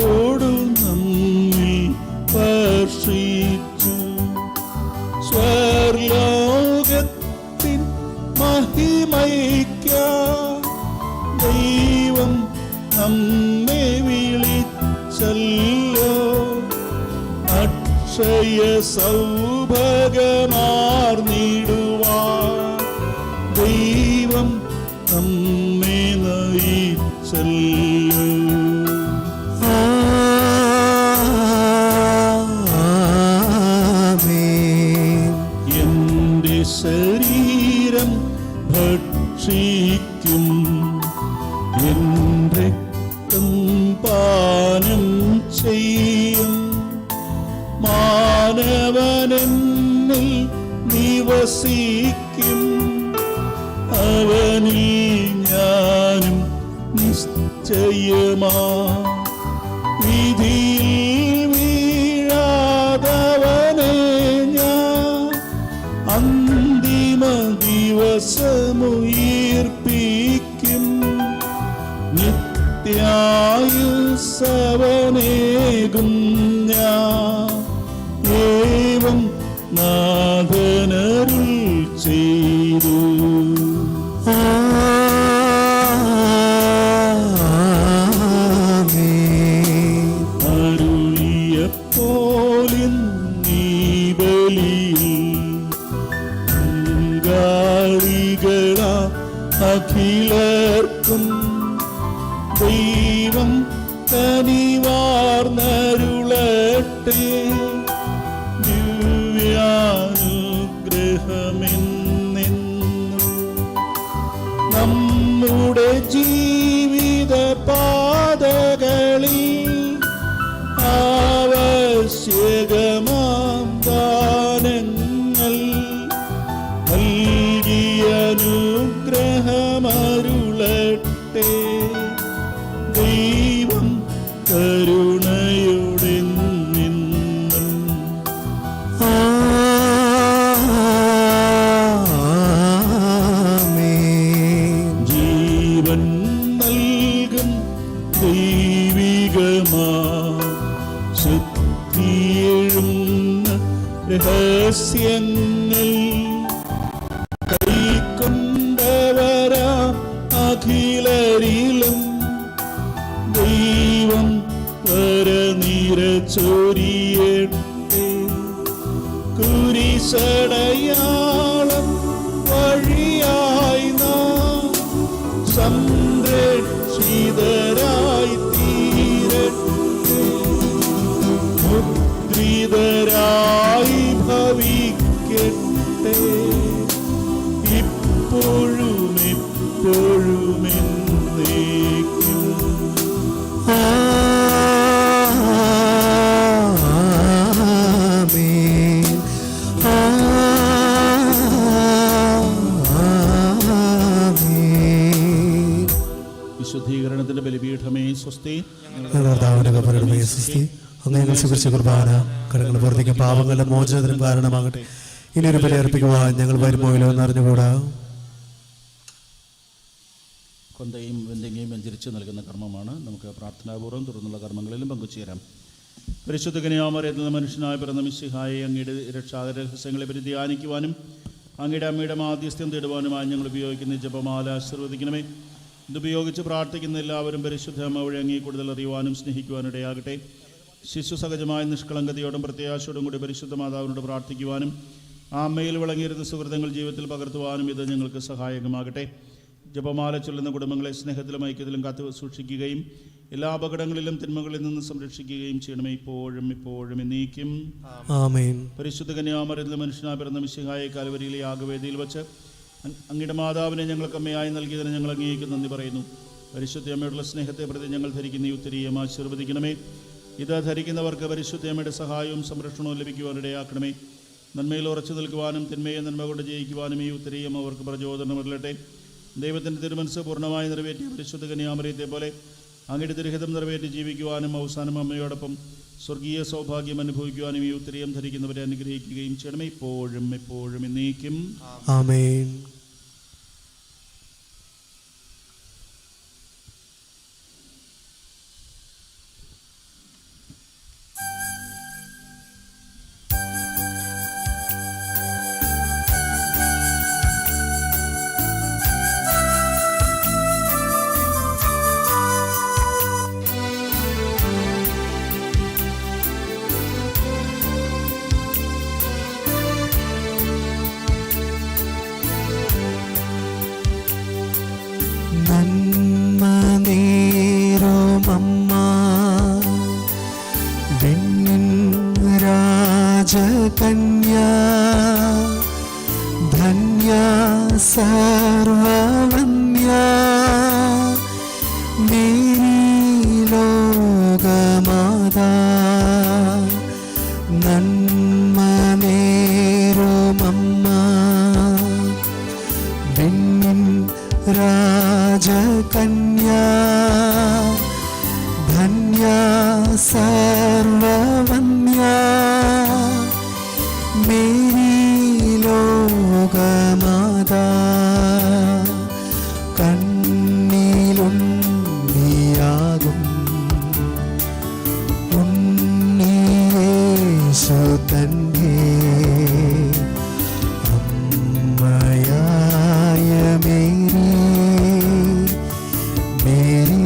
ോടു നമ്മെ സ്പർശിച്ചു. സ്വർലോകത്തിൻ മഹിമയ്ക്ക ദൈവം നമ്മെ വിളിച്ചല്ലോ. അക്ഷയ സൗഭാഗ്യമാർന്നിടുവാൻ ദൈവം നമ്മെ നയിച്ചല്ലോ. എന്റെ ശരീരം ഭക്ഷിക്കും വസിക്കും. അവനിൽ ഞാനും നിശ്ചയമാ വിധിയിൽ വീഴാതവനെ ഞാൻ അന്തിമ ദിവസമുയർപ്പിക്കും. നിത്യായുസ്സവനേകും ഞാൻ ഏവം നാഥനരുൾ ചെയ്തു. അരുളിയപ്പോലിൻ നീ ബലിയിൽ പങ്കാളികളാ അഖിലർക്കും ദൈവം കനിവാർന്നരുളട്ടെ. ദിവ്യാനുഗ്രഹമെന്നെന്നും നമ്മുടെ ജീവിത പാതകളിൽ ആവശ്യകമാം ദാനങ്ങൾ നൽകിയ അനുഗ്രഹമരുളട്ടെ. ദൈവം കരുണയോടെ നിന്നും ജീവൻ നൽകും ദൈവികമാ ശക്തിയെഴുന്ന രഹസ്യങ്ങൾ കൈക്കൊണ്ടവരാ അഖിലരിലും ദൈവം പരനിര ചൊരിയട്ടെ. കുരിശടയാളം വഴിയായി നാം സംരക്ഷിതരായി തീരട്ടെ. മുദ്രിതരായി ഭവിക്കട്ടെ. ഇപ്പോഴും എപ്പോഴും എന്നേക്കും. വിശുദ്ധീകരണത്തിന്റെ ബലിപീഠമേ സ്വസ്തി. അങ്ങ് സ്വീകരിച്ച കുർബാന കടങ്ങൾ പുറത്തേക്ക് പാപങ്ങളുടെ മോചനത്തിനും കാരണമാകട്ടെ. ഇനിയൊരു ബലി അർപ്പിക്കുവാൻ ഞങ്ങൾ വരുമോയിലോ എന്നറിഞ്ഞുകൂടാ. കൊന്തയും വെന്തിങ്ങയും വെഞ്ചരിച്ച് നൽകുന്ന കർമ്മമാണ്. നമുക്ക് പ്രാർത്ഥനാപൂർവ്വം തുടർന്നുള്ള കർമ്മങ്ങളിലും പങ്കുചേരാം. പരിശുദ്ധ കന്യാമറിയത്തിൽ നിന്ന് മനുഷ്യനായ പിറന്ന മിശിഹായെ അങ്ങയുടെ രക്ഷാകര രഹസ്യങ്ങളെ പറ്റി ധ്യാനിക്കുവാനും അങ്ങയുടെ അമ്മയുടെ മാധ്യസ്ഥ്യം തേടുവാനുമായി ഞങ്ങൾ ഉപയോഗിക്കുന്ന ജപമാല ആശീർവദിക്കണമേ. ഇതുപയോഗിച്ച് പ്രാർത്ഥിക്കുന്ന എല്ലാവരും പരിശുദ്ധ അമ്മ വഴി അങ്ങേ കൂടുതൽ അറിയുവാനും സ്നേഹിക്കുവാനും ഇടയാകട്ടെ. ശിശു സഹജമായ നിഷ്കളങ്കതയോടും പ്രത്യാശയോടും കൂടി പരിശുദ്ധ മാതാവിനോട് പ്രാർത്ഥിക്കുവാനും ആ അമ്മയിൽ വിളങ്ങിയിരുന്ന സുഹൃത്തുക്കൾ ജീവിതത്തിൽ പകർത്തുവാനും ഇത് ഞങ്ങൾക്ക് സഹായകമാകട്ടെ. ജപമാല ചൊല്ലുന്ന കുടുംബങ്ങളെ സ്നേഹത്തിലും ഐക്യത്തിലും കാത്തു സൂക്ഷിക്കുകയും എല്ലാ അപകടങ്ങളിലും തിന്മകളിൽ നിന്ന് സംരക്ഷിക്കുകയും ചെയ്യണമേ, ഇപ്പോഴും ഇപ്പോഴും എന്നേക്കും. ആമേൻ. പരിശുദ്ധ കന്യാമറിയത്തിൽ മനുഷ്യനായി പിറന്ന മിശിഹായെ കാൽവരിയിലെ യാഗവേദിയിൽ വെച്ച് അങ്ങയുടെ മാതാവിനെ ഞങ്ങൾക്ക് അമ്മയായി നൽകിയതിന് ഞങ്ങൾ അങ്ങേക്ക് നന്ദി പറയുന്നു. പരിശുദ്ധ അമ്മയോടുള്ള സ്നേഹത്തെ പ്രതി ഞങ്ങൾ ധരിക്കുന്ന ഈ ഉത്തരീയം ആശീർവദിക്കണമേ. ഇത് ധരിക്കുന്നവർക്ക് പരിശുദ്ധ അമ്മയുടെ സഹായവും സംരക്ഷണവും ലഭിക്കുവാനിടയാക്കണമേ. നന്മയിൽ ഉറച്ചു നിൽക്കുവാനും തിന്മയെ നന്മ കൊണ്ട് ജയിക്കുവാനും ഈ ഉത്തരീയം അവർക്ക് പ്രചോദനമില്ലട്ടെ. ദൈവത്തിൻ്റെ തിരുമനസ്സ് പൂർണ്ണമായി നിറവേറ്റിയ പരിശുദ്ധ കന്യാമറിയത്തെ പോലെ അങ്ങയുടെ തിരുഹിതം നിറവേറ്റി ജീവിക്കുവാനും അവസാനം അമ്മയോടൊപ്പം സ്വർഗീയ സൗഭാഗ്യം അനുഭവിക്കുവാനും ഈ ഉത്തരീയം ധരിക്കുന്നവരെ അനുഗ്രഹിക്കുകയും ചെയ്യണമേ, ഇപ്പോഴും എപ്പോഴും എന്നേക്കും. ആമേൻ. രാജകന്യാ ധന്യാ സർവവന്യാ മേരി ലോകമാതാ നന്മ നേരുമമ്മ തന്നെ അമ്മയായ മേരി മേരി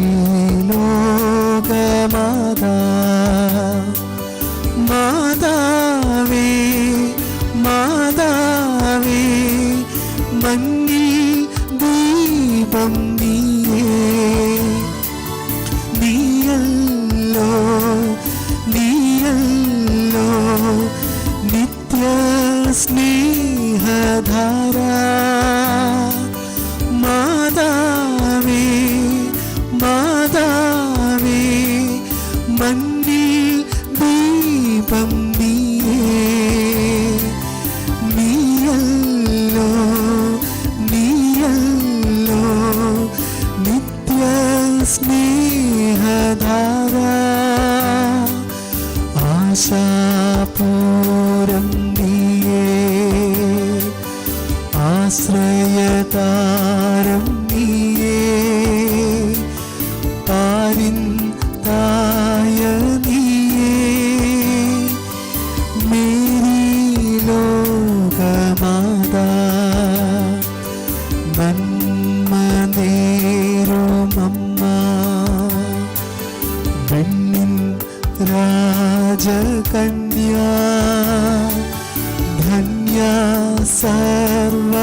ലോകമാതാ മാതാവേ മാതാവേ മഞ്ഞിൽ ദീപം നീയല്ലോ നീയല്ലോ നിത്യ സ്നേഹധാര മാതാവേ മാതാവേ മഞ്ഞിൽ ദീപം നീയല്ലോ നീയല്ലോ നിത്യ സ്നേഹധാര ആശാപൂരം നീയേ ആശ്രയതാരം നീയേ പാരിൻ തായ നീയേ മേരി ലോകമാതാ നന്മ നേരുമമ്മ വെണ്ണിൻ രാജകന്യ ധന്യ സർവ